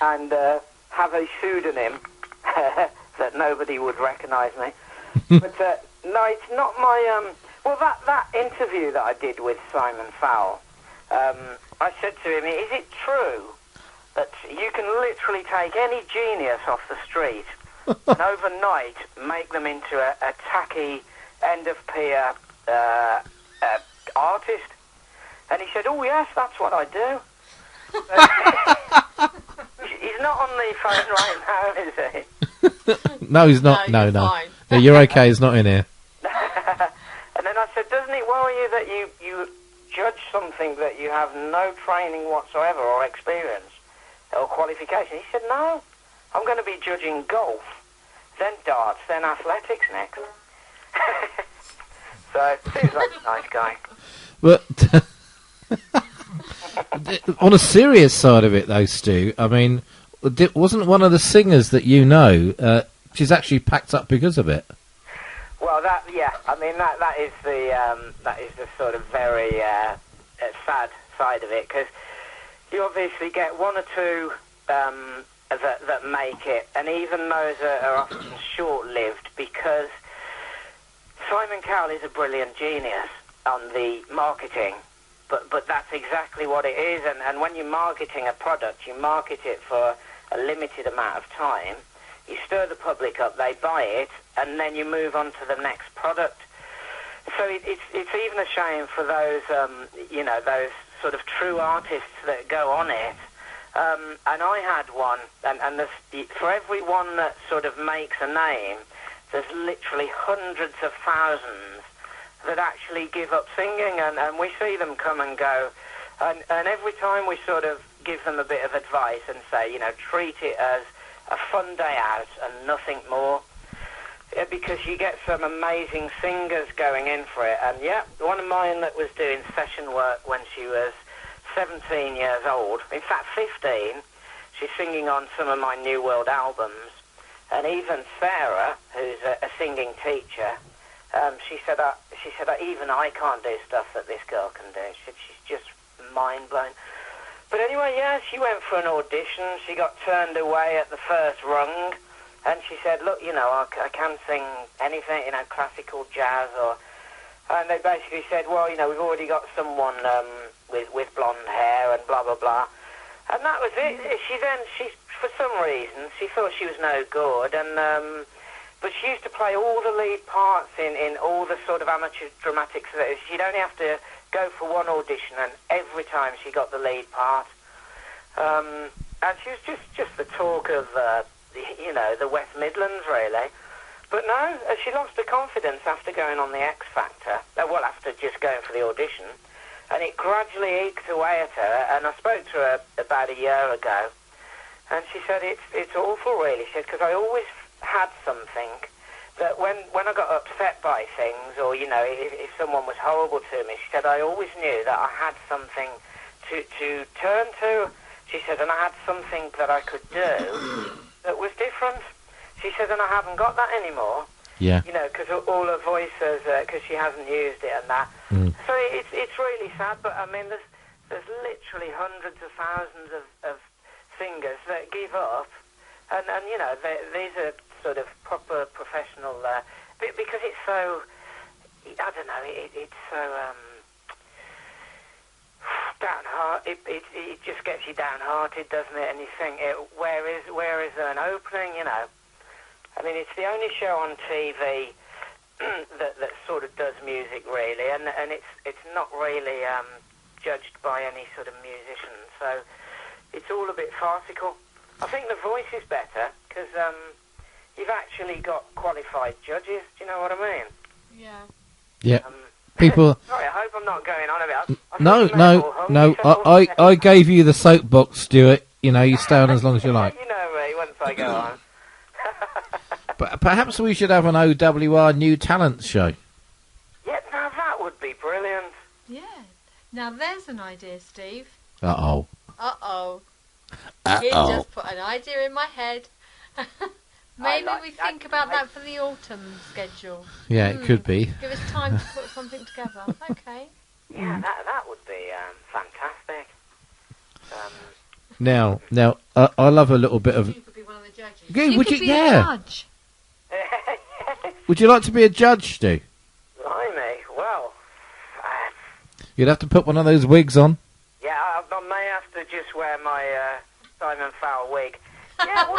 and have a pseudonym that nobody would recognise me. But no, it's not my... well, that interview that I did with Simon Fowle, I said to him, is it true that you can literally take any genius off the street and overnight make them into a tacky, end-of-pier artist? And he said, oh, yes, that's what I do. He's not on the phone right now, is he? No, he's not. No. Yeah, you're okay. He's not in here. And then I said, doesn't it worry you that you judge something that you have no training whatsoever or experience or qualification? He said, no, I'm going to be judging golf, then darts, then athletics next. So, seems like a nice guy. But on a serious side of it, though, Stu, I mean, wasn't one of the singers that you know, she's actually packed up because of it? Well, that is the sort of very sad side of it, because you obviously get one or two that make it, and even those are often short-lived, because Simon Cowell is a brilliant genius on the marketing, but that's exactly what it is. And when you're marketing a product, you market it for a limited amount of time. You stir the public up, they buy it, and then you move on to the next product. So it's even a shame for those, those sort of true artists that go on it. And I had one, and for everyone that sort of makes a name, there's literally hundreds of thousands that actually give up singing, and we see them come and go. And every time we sort of give them a bit of advice and say, treat it as a fun day out and nothing more. Because you get some amazing singers going in for it. And yeah, one of mine that was doing session work when she was 17 years old, in fact 15, she's singing on some of my New World albums. And even Sarah, who's a singing teacher, she said, even I can't do stuff that this girl can do. She said she's just mind-blown. But anyway, yeah, she went for an audition. She got turned away at the first rung. And she said, look, I can sing anything, classical, jazz, and they basically said, well, we've already got someone with blonde hair and blah, blah, blah. And that was it. She for some reason, she thought she was no good, but she used to play all the lead parts in all the sort of amateur dramatics. She'd only have to go for one audition, and every time she got the lead part. And she was just the talk of... the West Midlands, really. But no, she lost her confidence after going on the X Factor. After just going for the audition. And it gradually eked away at her, and I spoke to her about a year ago, and she said, it's awful, really. She said, because I always had something that when I got upset by things, or, if someone was horrible to me, she said, I always knew that I had something to turn to. She said, and I had something that I could do that was different. She said, and I haven't got that anymore. Yeah. Because all her voices, because she hasn't used it and that. Mm. So it's really sad, but I mean, there's literally hundreds of thousands of singers that give up, and these are sort of proper professional, because it's so, I don't know, it's so, downhearted. It just gets you downhearted, doesn't it? And you think, where is there an opening? I mean, it's the only show on TV that sort of does music, really, and it's not really judged by any sort of musician. So it's all a bit farcical. I think The Voice is better because you've actually got qualified judges. Do you know what I mean? Yeah. Yeah. People. Sorry, I hope I'm not going on a bit. No. I gave you the soapbox, Stuart. You stay on as long as you like. You know me. Once I go on. But perhaps we should have an OWR New Talent show. Yeah, now that would be brilliant. Yeah. Now there's an idea, Steve. Uh-oh. You just put an idea in my head. Maybe we think about that for the autumn schedule. Yeah, it could be. Give us time to put something together. Okay. Yeah, that would be fantastic. Now, I love a little bit of. You could be one of the judges. Yeah, You could be a judge. Would you like to be a judge, Stu? Blimey, well, You'd have to put one of those wigs on. yeah, I may have to just wear my Simon Fowler wig. Yeah, well,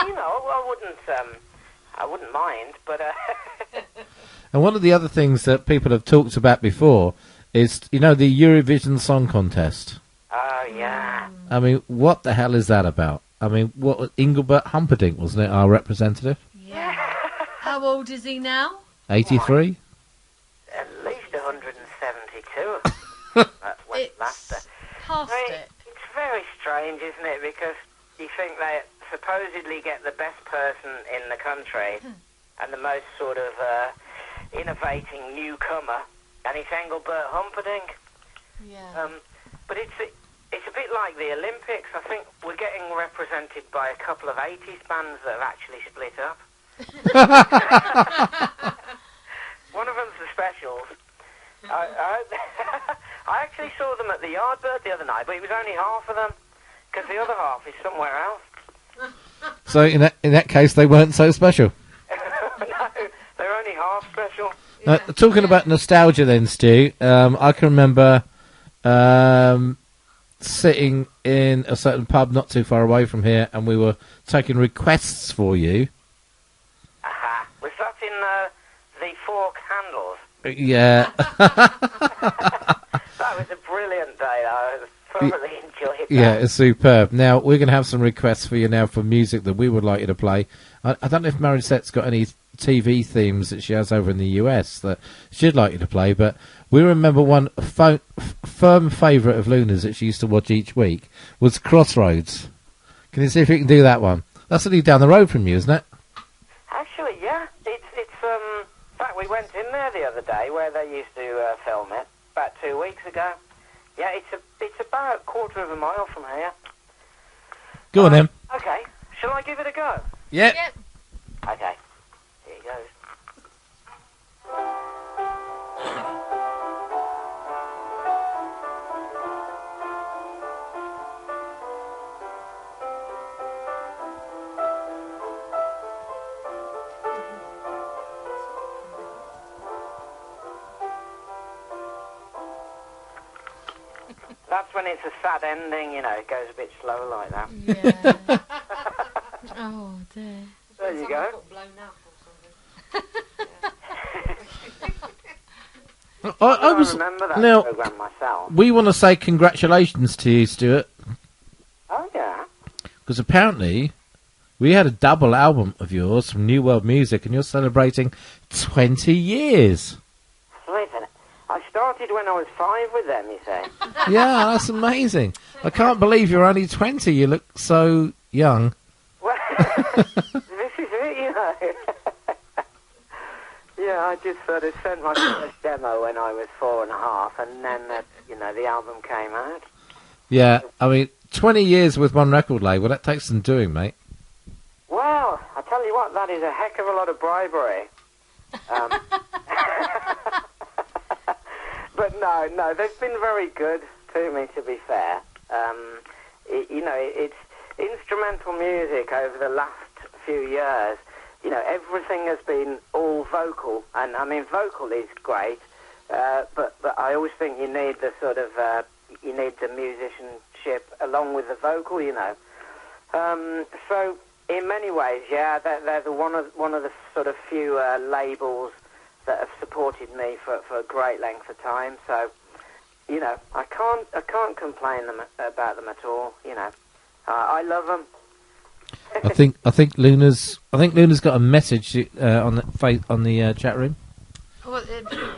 I wouldn't mind, but And one of the other things that people have talked about before is, the Eurovision Song Contest. oh yeah, I mean, what the hell is that about? I mean, what Engelbert Humperdinck, wasn't it, our representative? Yeah. How old is he now? 83? at least 172. That's when last. Past it. It's very strange, isn't it? Because you think they supposedly get the best person in the country and the most sort of innovating newcomer, and it's Engelbert Humperdinck. Yeah. But it's a bit like the Olympics. I think we're getting represented by a couple of 80s bands that have actually split up. One of them's the Specials. I actually saw them at the Yardbird the other night, but it was only half of them, because the other half is somewhere else. So in that case, they weren't so special. No, they're only half special. Talking about nostalgia then, Stu, I can remember sitting in a certain pub not too far away from here, and we were taking requests for you. Aha. Was that in the Four Candles? Yeah. That was a brilliant day. I thoroughly enjoyed that. Yeah, it's superb. Now, we're going to have some requests for you now for music that we would like you to play. I don't know if Marisette's got any TV themes that she has over in the US that she'd like you to play, but we remember one firm favourite of Luna's that she used to watch each week was Crossroads. Can you see if you can do that one? That's only down the road from you, isn't it? Actually, yeah. It's in fact, we went in there the other day where they used to film it about 2 weeks ago. Yeah, it's about a quarter of a mile from here. Go on, then. Okay. Shall I give it a go? Yep. Okay. Here he goes. That's when it's a sad ending, you know, it goes a bit slow like that. Yeah. Oh dear. There you go. Got blown up or something. I was remember that now. program myself. We want to say congratulations to you, Stuart, Oh, yeah. because apparently we had a double album of yours from New World Music, and you're celebrating 20 years. Listen, I started when I was 5 with them, you see. Yeah, that's amazing. I can't believe you're only 20. You look so young. Well, this is it, you know. Yeah, I just sort of sent my first demo when I was 4.5, and then, the album came out. Yeah, I mean, 20 years with one record label, that takes some doing, mate. Well, I tell you what, that is a heck of a lot of bribery. But no, they've been very good to me, to be fair. It's instrumental music over the last few years. You know, everything has been all vocal, and I mean, vocal is great, but I always think you need the sort of you need the musicianship along with the vocal, you know. So in many ways, yeah, they're the one of the sort of few labels that have supported me for a great length of time. So, you know, I can't complain about them at all. You know, I love them. I think Luna's got a message on the chat room. Well,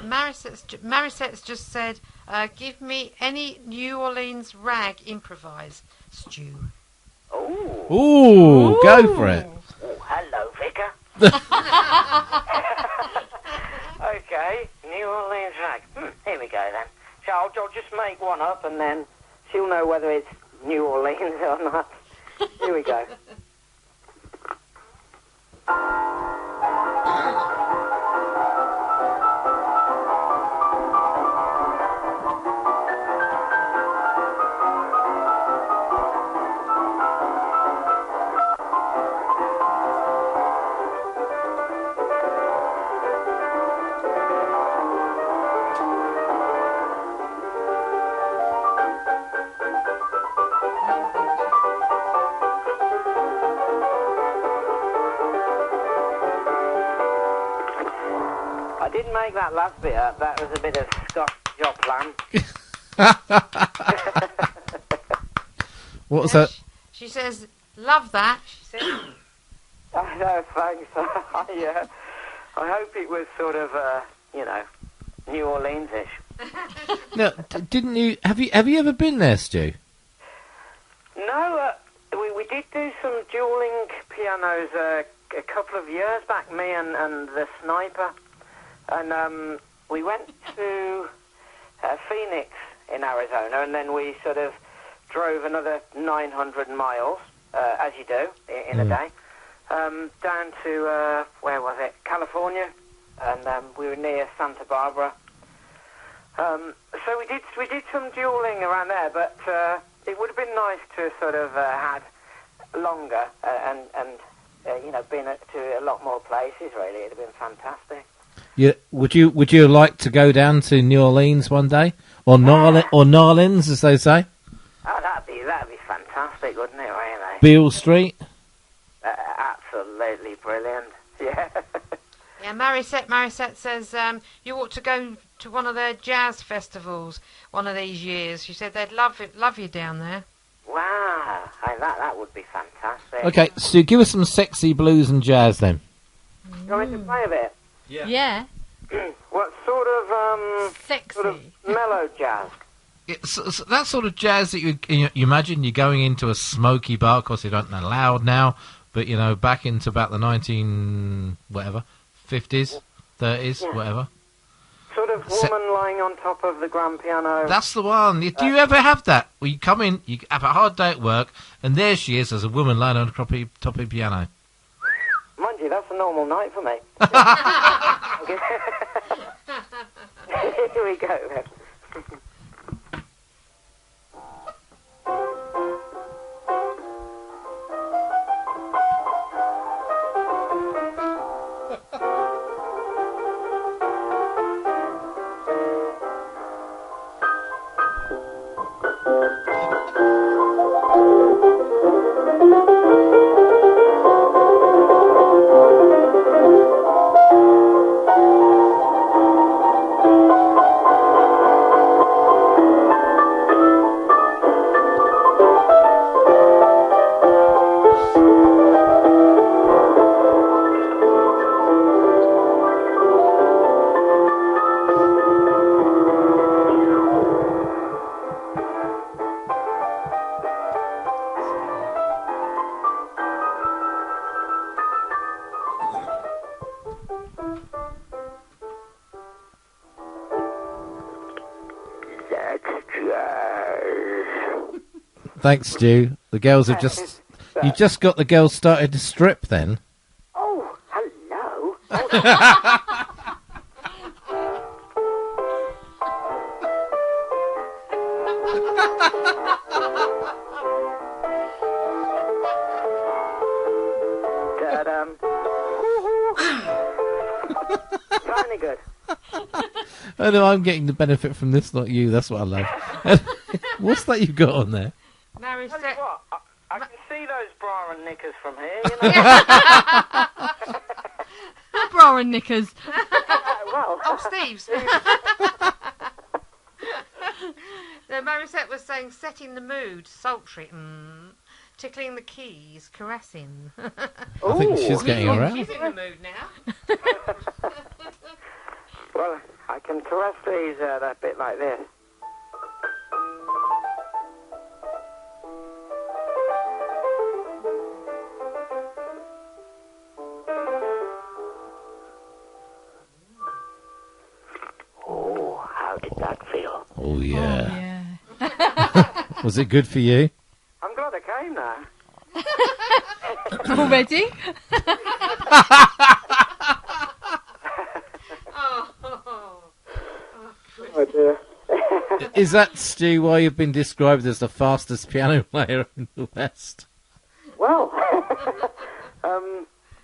Marisette's just said, "Give me any New Orleans rag improvise, Stu." Ooh, go for it. Oh, hello, Vicar. Okay, New Orleans rag. Here we go then. So I'll just make one up, and then she'll know whether it's New Orleans or not. Here we go. I didn't make that last bit up. That was a bit of Scott Joplin. What was that? She says, "Love that." She said. I know, thanks. I hope it was sort of, New Orleans-ish. No, didn't you? Have you ever been there, Stu? No, we did do some dueling pianos a couple of years back, me and the Sniper. And we went to Phoenix in Arizona, and then we sort of drove another 900 miles, as you do, in a day, down to, where was it, California, and we were near Santa Barbara. So we did some dueling around there, but it would have been nice to sort of had longer and been to a lot more places, really. It would have been fantastic. Would you like to go down to New Orleans one day, or Narlins, as they say? Oh, that'd be fantastic, wouldn't it? Really. Beale Street. Absolutely brilliant. Yeah. Yeah, Marisette says you ought to go to one of their jazz festivals one of these years. She said they'd love you down there. Wow, that would be fantastic. Okay, Stu, give us some sexy blues and jazz then. You want me to play a bit? Yeah. What sort of Sexy. sort of mellow jazz? So that sort of jazz that you imagine you're going into a smoky bar. Of course, they don't allowed now, but back into about the 50s, 30s, whatever. Sort of woman lying on top of the grand piano. That's the one. Do you ever have that? Where you come in, you have a hard day at work, and there she is as a woman lying on top of the piano. Mind you, that's a normal night for me. Here we go then. Thanks, Stu. The girls have you just got the girls started to strip then. Oh, hello. Sounding good. Oh no, I'm getting the benefit from this, not you. That's what I love. What's that you got on there? Tell you what, I can see those bra and knickers from here, Bra and knickers. Well, Oh, Steve's. No, Marisette was saying setting the mood, sultry, tickling the keys, caressing. I think she's getting around. She's in the mood now. well, I can caress these a bit like this. Oh, how did that feel? Oh yeah. Yeah. Was it good for you? I'm glad I came now. Already? Oh dear. Is that, Stu, why you've been described as the fastest piano player in the West? Well,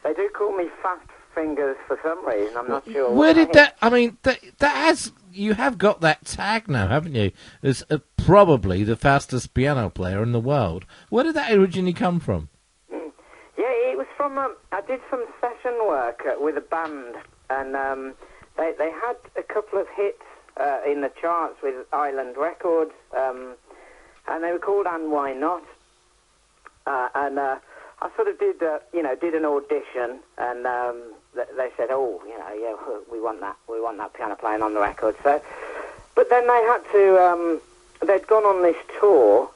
they do call me Fast Fingers for some reason. I'm not sure. Where why. did that? I mean, that has. You have got that tag now, haven't you? As probably the fastest piano player in the world. Where did that originally come from? Yeah, it was from. I did some session work with a band, and they had a couple of hits in the charts with Island Records, and they were called "And Why Not." And I sort of did an audition, and they said, "Oh, yeah, we want that piano playing on the record." So, but then they had to. They'd gone on this tour,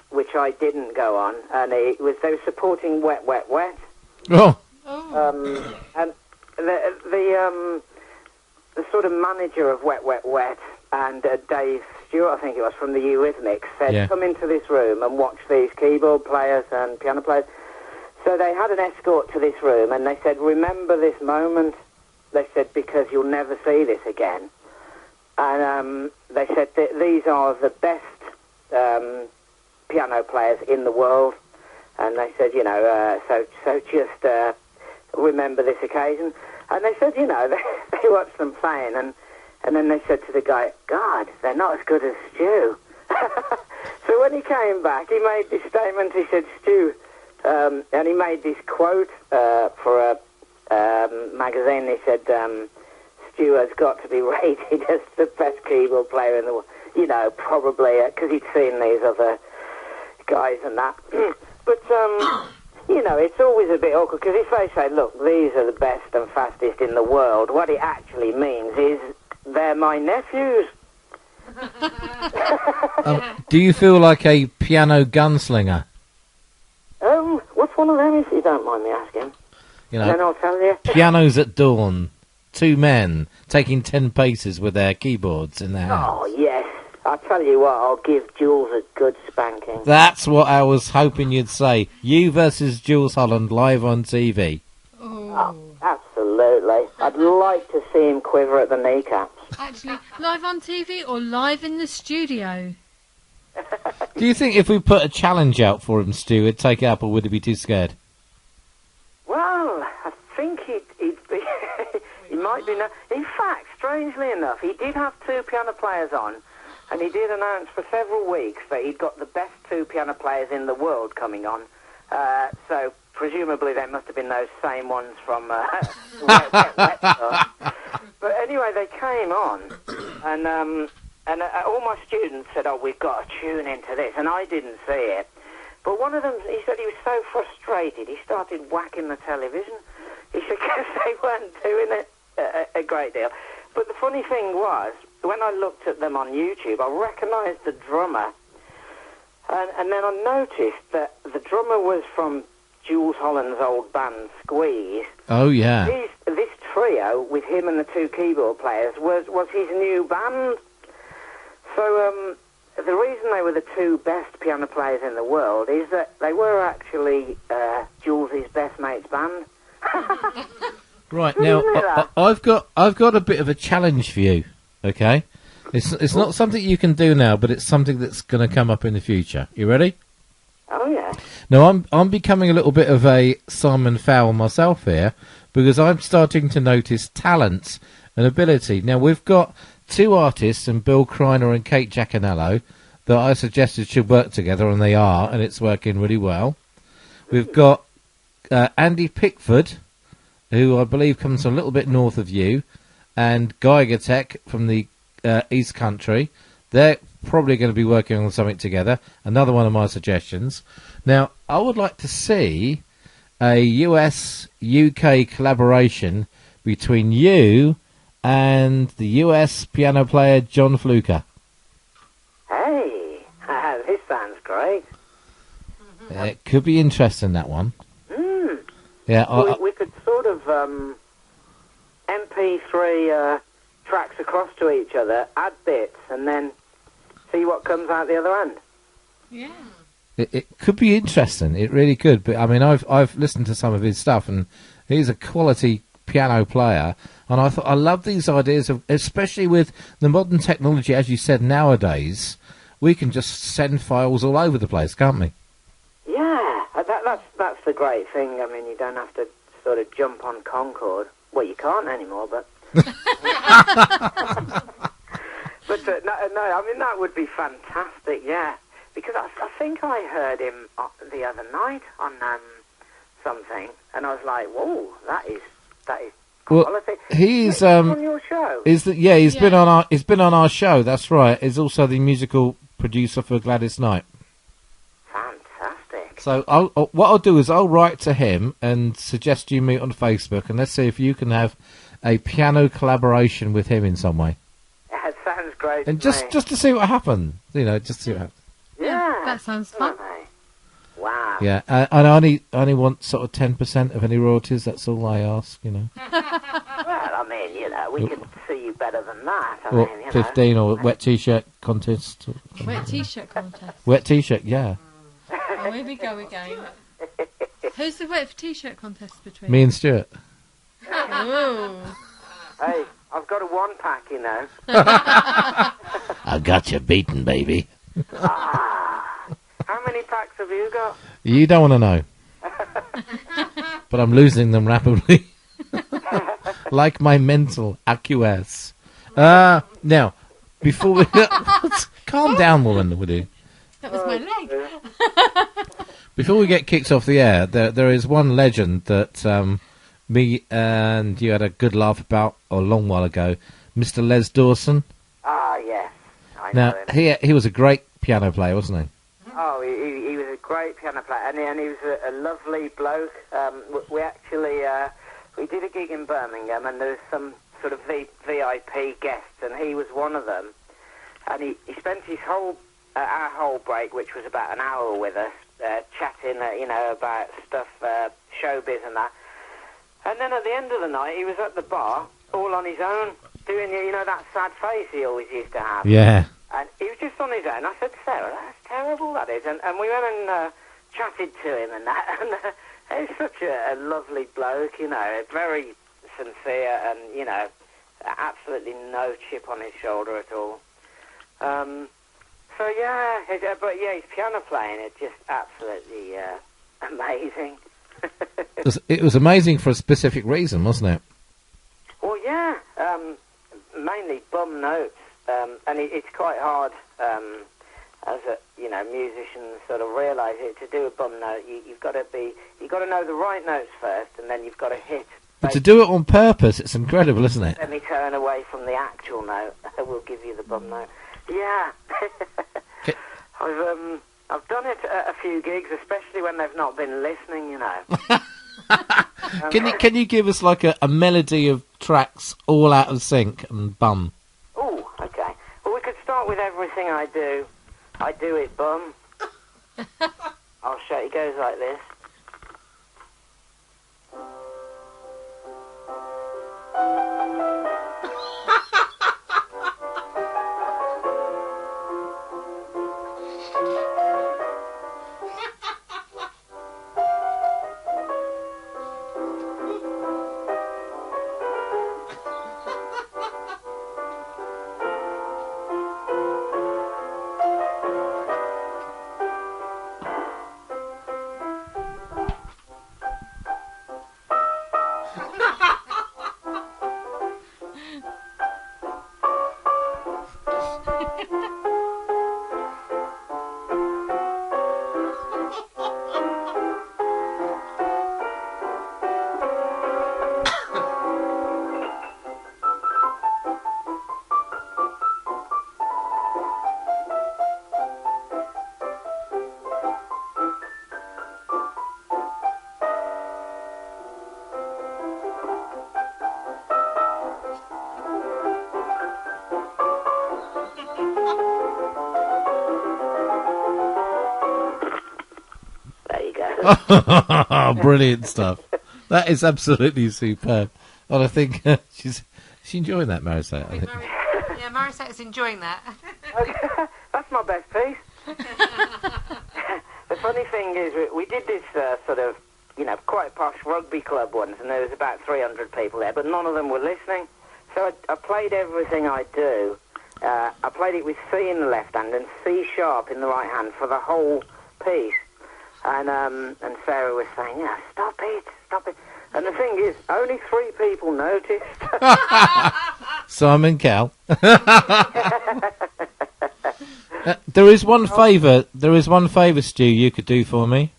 which I didn't go on, and they were supporting Wet, Wet, Wet. Oh, And the sort of manager of Wet, Wet, Wet and Dave Stewart, I think it was, from the Eurythmics, said, Yeah. "Come into this room and watch these keyboard players and piano players." So they had an escort to this room, and they said, "Remember this moment," they said, "because you'll never see this again." And they said that these are the best piano players in the world. And they said, so just remember this occasion. And they said, they watched them playing, and then they said to the guy, God, they're not as good as Stu. So when he came back, he made this statement. He said, Stu, and he made this quote for a magazine. He said, Stu has got to be rated as the best keyboard player in the world. Probably because he'd seen these other guys and that. But, it's always a bit awkward because if they say, look, these are the best and fastest in the world, what it actually means is they're my nephews. Do you feel like a piano gunslinger? What's one of them, if you don't mind me asking? Then I'll tell you. Pianos at dawn. 2 men taking 10 paces with their keyboards in their hands. Oh, yes. I'll tell you what, I'll give Jules a good spanking. That's what I was hoping you'd say. You versus Jules Holland live on TV. Oh, absolutely. I'd like to see him quiver at the kneecaps. Actually, live on TV or live in the studio? Do you think if we put a challenge out for him, Stu, he'd take it up, or would he be too scared? Well, I think he'd be... he might be... In fact, strangely enough, he did have 2 piano players on, and he did announce for several weeks that he'd got the best 2 piano players in the world coming on. So presumably they must have been those same ones from Wet Stuff. But anyway, they came on, and all my students said, "Oh, we've got to tune into this," and I didn't see it. But one of them, he said he was so frustrated, he started whacking the television. He said because they weren't doing it a great deal. But the funny thing was, when I looked at them on YouTube, I recognised the drummer, and then I noticed that the drummer was from Jules Holland's old band, Squeeze. Oh, yeah. This trio, with him and the 2 keyboard players, was his new band. So the reason they were the 2 best piano players in the world is that they were actually Jules' best mate's band. Right, now, I've got a bit of a challenge for you, okay? It's not something you can do now, but it's something that's going to come up in the future. You ready? Oh, yeah. Now, I'm becoming a little bit of a Simon Fowle myself here, because I'm starting to notice talents and ability. Now, we've got 2 artists, and Bill Kreiner and Kate Giaconello, that I suggested should work together, and they are, and it's working really well. We've got Andy Pickford, who I believe comes a little bit north of you, and Geiger Tech from the East Country. They're probably going to be working on something together. Another one of my suggestions. Now, I would like to see a US-UK collaboration between you and the US piano player John Fluker. Hey, this sounds great. It could be interesting, that one. Yeah, we could sort of MP3 tracks across to each other, add bits, and then see what comes out the other end. Yeah. It could be interesting. It really could. But I mean, I've listened to some of his stuff, and he's a quality piano player. And I thought I love these ideas of, especially with the modern technology, as you said, nowadays we can just send files all over the place, can't we? Yeah, that's the great thing. I mean, you don't have to sort of jump on Concorde. Well, you can't anymore, but. But no, I mean that would be fantastic. Yeah. Because I think I heard him the other night on something, and I was like, "Whoa, that is quality." Well, he's on your show. He's been on our show. That's right. He's also the musical producer for Gladys Knight. Fantastic. So what I'll do is I'll write to him and suggest you meet on Facebook, and let's see if you can have a piano collaboration with him in some way. That sounds great. And just to see what happens, just to see what happens. Yeah, that sounds fun. Wow. Yeah, and I only want sort of 10% of any royalties. That's all I ask, Well, I mean, we can see you better than that. I Or mean, 15 or wet T-shirt contest. Wet T-shirt contest. Wet T-shirt, yeah. Oh, here we go again. Who's the wet T-shirt contest between? Me and Stuart. Ooh. Hey, I've got a 1-pack, I got you beaten, baby. How many packs have you got? You don't want to know. But I'm losing them rapidly. like my mental acquiesce. Now, before we... Calm down, woman, would you? That was my leg. Before we get kicked off the air, there is one legend that me and you had a good laugh about a long while ago, Mr. Les Dawson. Ah, yes. I know Now, him. he was a great piano player, wasn't he? Oh, he was a great piano player, and he was a lovely bloke. We actually we did a gig in Birmingham, and there was some sort of VIP guests, and he was one of them. And he spent his our whole break, which was about an hour with us, chatting, about stuff, showbiz and that. And then at the end of the night, he was at the bar, all on his own, doing, that sad face he always used to have. Yeah. And he was just on his own. I said, Sarah, that's terrible, that is. And we went and chatted to him and that. And he's such a lovely bloke, very sincere and, absolutely no chip on his shoulder at all. So, yeah, his piano playing, it's just absolutely amazing. It was amazing for a specific reason, wasn't it? Well, yeah, mainly bum notes. And it's quite hard as a musician sort of realise it. To do a bum note, you've got to know the right notes first, and then you've got to hit. But to do it on purpose, it's incredible, isn't it? Let me turn away from the actual note. We'll give you the bum note. Yeah, I've done it at a few gigs, especially when they've not been listening. Can you give us like a melody of tracks all out of sync and bum? Oh, okay. Well, we could start with Everything I Do. I do it, bum. I'll show you. It goes like this. Brilliant stuff. That is absolutely superb. And I think she's enjoying that, Marisette. I think. Yeah, Marisette's enjoying that. That's my best piece. The funny thing is, we did this sort of, quite posh rugby club once, and there was about 300 people there, but none of them were listening. So I played Everything I Do. I played it with C in the left hand and C sharp in the right hand for the whole piece. And Sarah was saying, yeah, stop it. And the thing is, only 3 people noticed. Simon Cowell. There is one favour, Stu, you could do for me.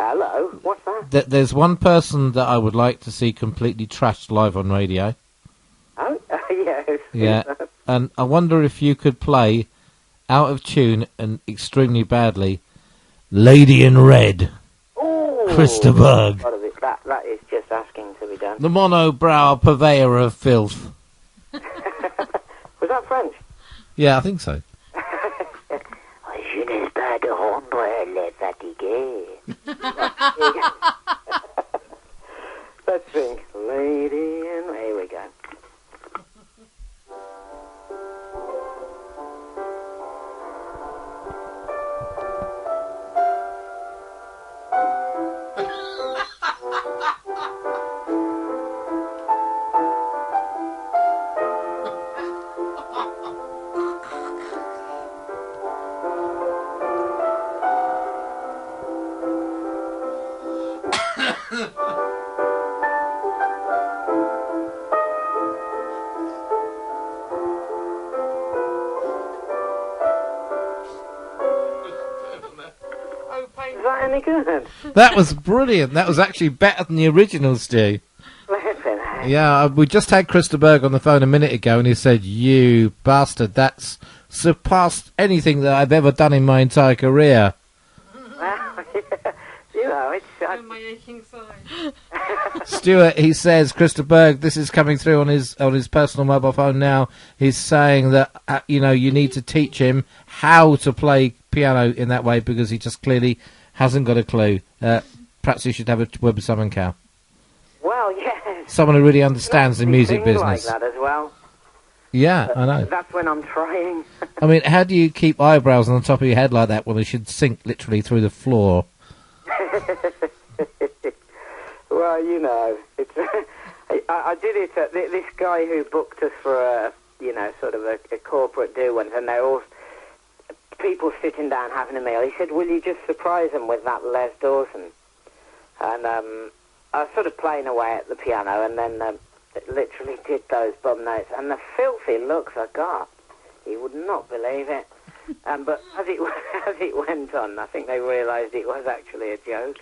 Hello, what's that? There's one person that I would like to see completely trashed live on radio. Oh, yes. Yeah, and I wonder if you could play, out of tune and extremely badly, Lady in Red. Ooh, Krista Berg. That is just asking to be done. The mono-brow purveyor of filth. Was that French? Yeah, I think so. Je n'ai pas de rendre les fatigués. Let's sing Lady in... Here we go. any good? That was brilliant. That was actually better than the original, Stu. Flipping. Yeah, we just had Christa Berg on the phone a minute ago, and he said, "You bastard, that's surpassed anything that I've ever done in my entire career." Well, yeah, you know, it's... my aching side. Stuart, he says, Christa Berg, this is coming through on his personal mobile phone now. He's saying that you need to teach him how to play piano in that way because he just clearly hasn't got a clue. Perhaps you should have a word with someone, Cal. Well, yes. Someone who really understands the music Things business. like that as well. Yeah, I know. That's when I'm trying. I mean, how do you keep eyebrows on the top of your head like that when they should sink literally through the floor? Well, you know, it's, I did it. This guy who booked us for a sort of a corporate do once, and they're all people sitting down having a meal. He said, "Will you just surprise them with that Les Dawson?" And I was sort of playing away at the piano, and then literally did those bum notes, and the filthy looks I got. You would not believe it. But as it went on, I think they realised it was actually a joke.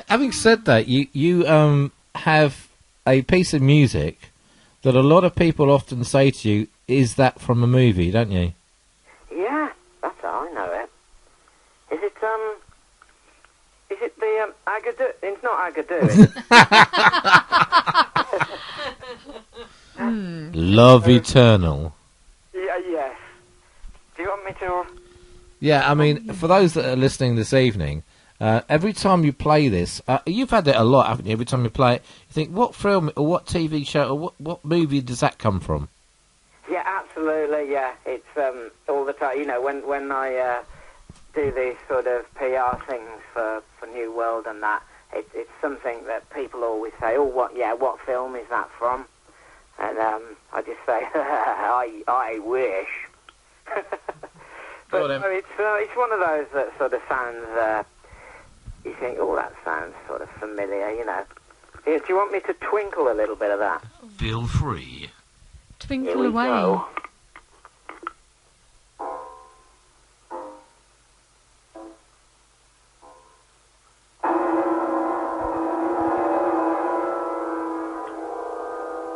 Having said that, you have a piece of music that a lot of people often say to you, "Is that from a movie?" Don't you? Yeah, that's how I know it. Is it the Agadoo? It's not Agadoo. Love Eternal. Yes. Do you want me to? Yeah, I mean, for those that are listening this evening, every time you play this, you've had it a lot, haven't you? Every time you play it, you think, what film or what TV show or what movie does that come from? Yeah, absolutely. Yeah, it's all the time. You know, when I do these sort of PR things for New World and that, it's something that people always say, "Oh, what film is that from?" And I just say, I wish. But Go on, no, it's one of those that sort of sounds. You think, "Oh, that sounds sort of familiar," you know. Do you want me to twinkle a little bit of that? Feel free. Here Twinkle we away. go.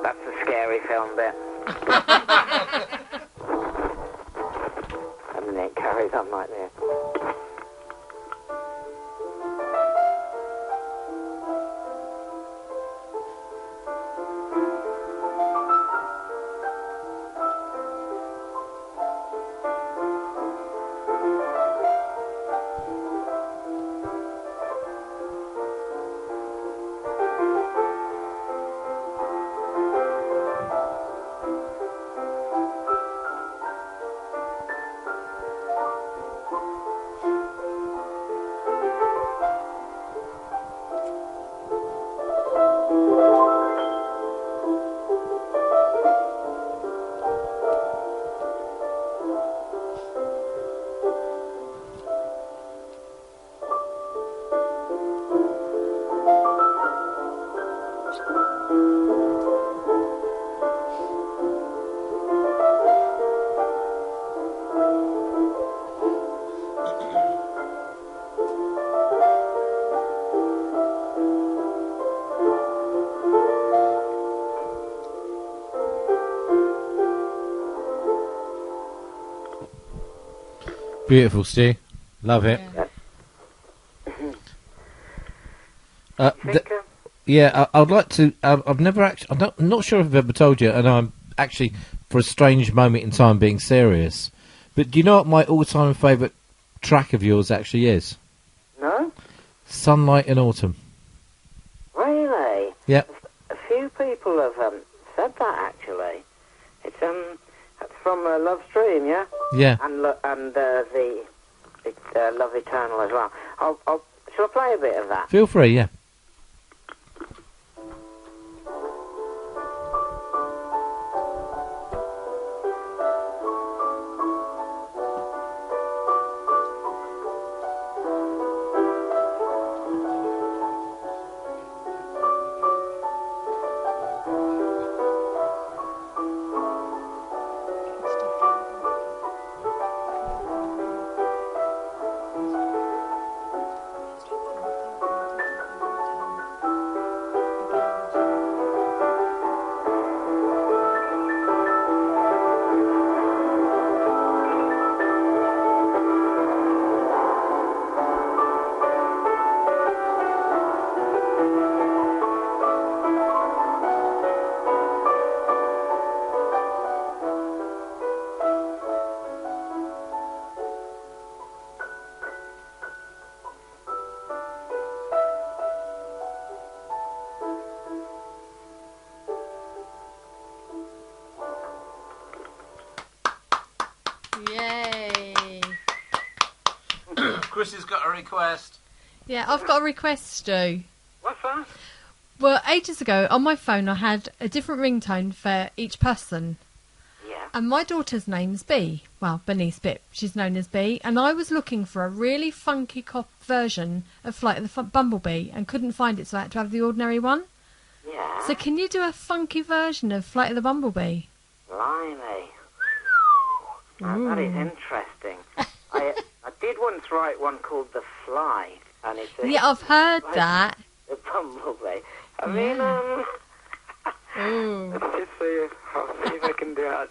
That's the scary film bit. And then it carries on like this. Beautiful, Stu. Love it. Think, I'd like to. I've never actually. I'm not sure if I've ever told you, and I'm actually, for a strange moment in time, being serious. But do you know what my all-time favourite track of yours actually is? no? Sunlight in Autumn. Really? Yep. A few people have said that actually. It's that's from Love Stream, yeah, Yeah. and the Love Eternal as well. Shall I play a bit of that? Feel free. Yeah. Chris has got a request. Yeah, I've got a request, Stu. What's that? Well, ages ago, on my phone, I had a different ringtone for each person. Yeah. And my daughter's name's Bee. Well, Bernice Bipp. She's known as Bee. And I was looking for a really funky version of Flight of the Bumblebee and couldn't find it, so I had to have the ordinary one. Yeah. So can you do a funky version of Flight of the Bumblebee? Blimey. Now, that is interesting. I did once write one called The Fly, and it's a, Yeah, I've heard that. the Bumblebee. I mean, Ooh. let's just see if I can do it.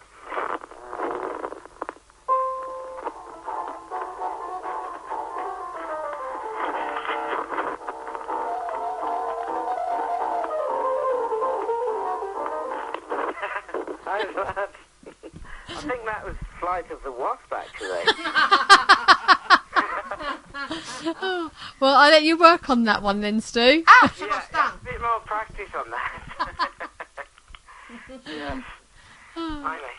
How's that? I think that was Flight of the Wasp, actually. Well, I'll let you work on that one then, Stu. Yeah, a bit more practice on that. Yes. Finally.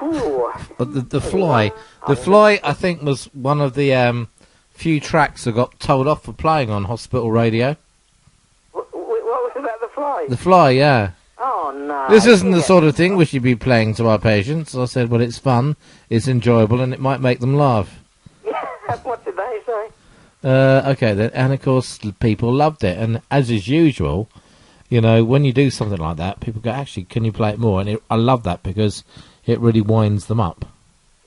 Ooh. The Fly, I think, was one of the few tracks that got told off for playing on hospital radio. What was about The Fly? The Fly, yeah. Oh, no. This isn't the sort of thing we should be playing to our patients. I said, well, it's fun, it's enjoyable, and it might make them laugh. What did they say? Okay, then, and of course, people loved it. And as is usual, you know, when you do something like that, people go, actually, can you play it more? And I love that because it really winds them up.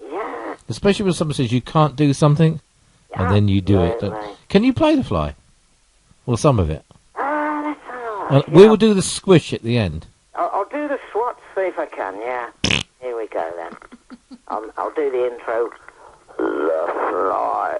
Yeah. Especially when someone says you can't do something, and then you do it. Absolutely. Can you play The Fly? Well, some of it. That's all right. We will do the squish at the end. I'll do the SWAT, see if I can, yeah. Here we go, then. I'll do the intro. The Fly.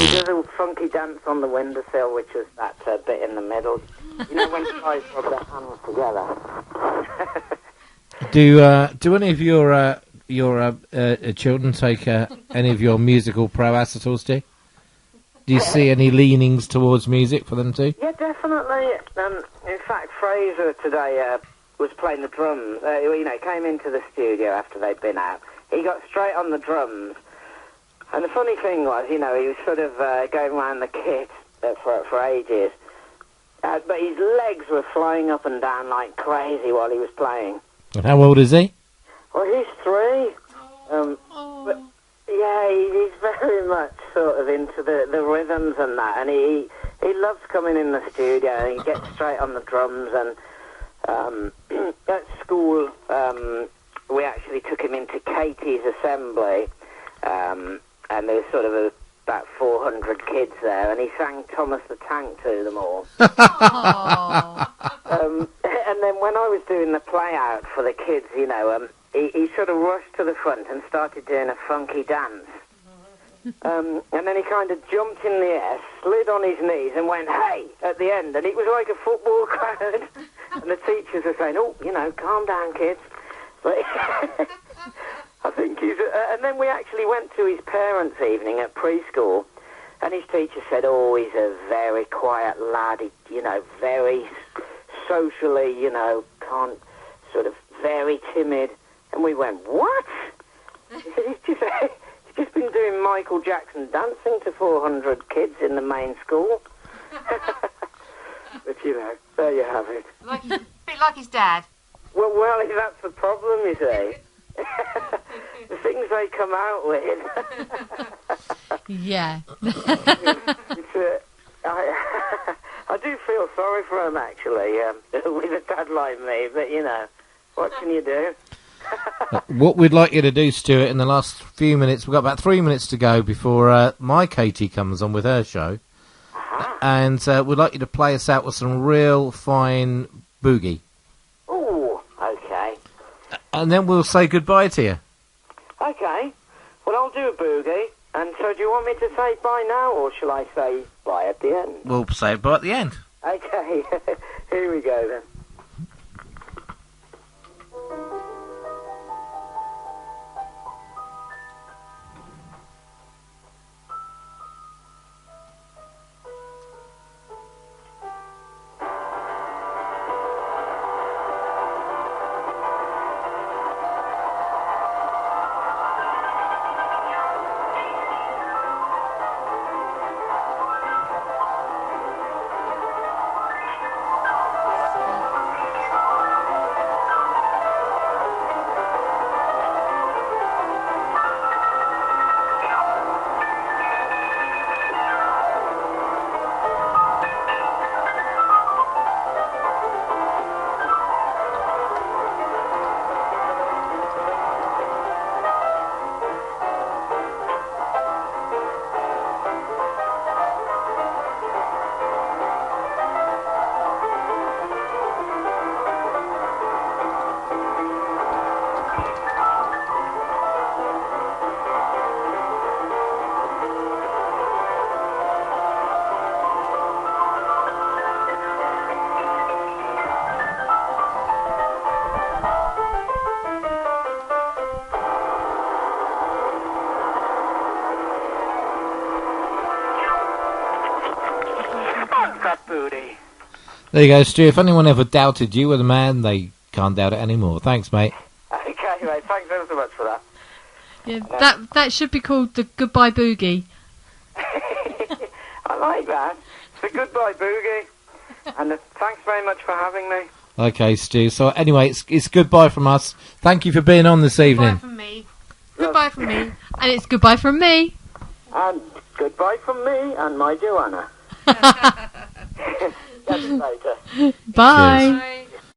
There's a funky dance on the windowsill, which was that bit in the middle. You know when guys rub their hands together? Do any of your children take any of your musical prowess at all, Steve? Do you see any leanings towards music for them too? Yeah, definitely. In fact, Fraser today was playing the drums. Came into the studio after they'd been out. He got straight on the drums. And the funny thing was, he was sort of going around the kit for ages. But his legs were flying up and down like crazy while he was playing. And how old is he? Well, he's 3. But, yeah, he's very much sort of into the rhythms and that. And he loves coming in the studio and he gets straight on the drums. And at school, we actually took him into Katie's assembly. And there was sort of about 400 kids there, and he sang Thomas the Tank to them all. And then when I was doing the play out for the kids, he sort of rushed to the front and started doing a funky dance. And then he kind of jumped in the air, slid on his knees, and went, hey, at the end. And it was like a football crowd. And the teachers were saying, calm down, kids. But I think he's... and then we actually went to his parents' evening at preschool, and his teacher said, he's a very quiet lad, very socially, can't, sort of very timid. And we went, what? He said, he's just been doing Michael Jackson dancing to 400 kids in the main school. But, there you have it. A bit like his dad. Well, that's the problem, you see. The things they come out with. Yeah. I do feel sorry for him, actually, with a dad like me, but, what can you do? What we'd like you to do, Stuart, in the last few minutes, we've got about 3 minutes to go before my Katie comes on with her show. and we'd like you to play us out with some real fine boogie. Ooh, okay. And then we'll say goodbye to you. Okay. Well, I'll do a boogie. And so do you want me to say bye now, or shall I say bye at the end? We'll say goodbye at the end. Okay. Here we go, then. Fat booty. There you go, Stu. If anyone ever doubted you were the man, they can't doubt it anymore. Thanks, mate. Okay, mate. Thanks ever so much for that. Yeah, that should be called the Goodbye Boogie. I like that. It's a goodbye boogie. And thanks very much for having me. Okay, Stu. So anyway, it's goodbye from us. Thank you for being on this evening. Goodbye from me. Goodbye from me. And it's goodbye from me. And goodbye from me and my Joanna. Catch you later. Bye. Cheers.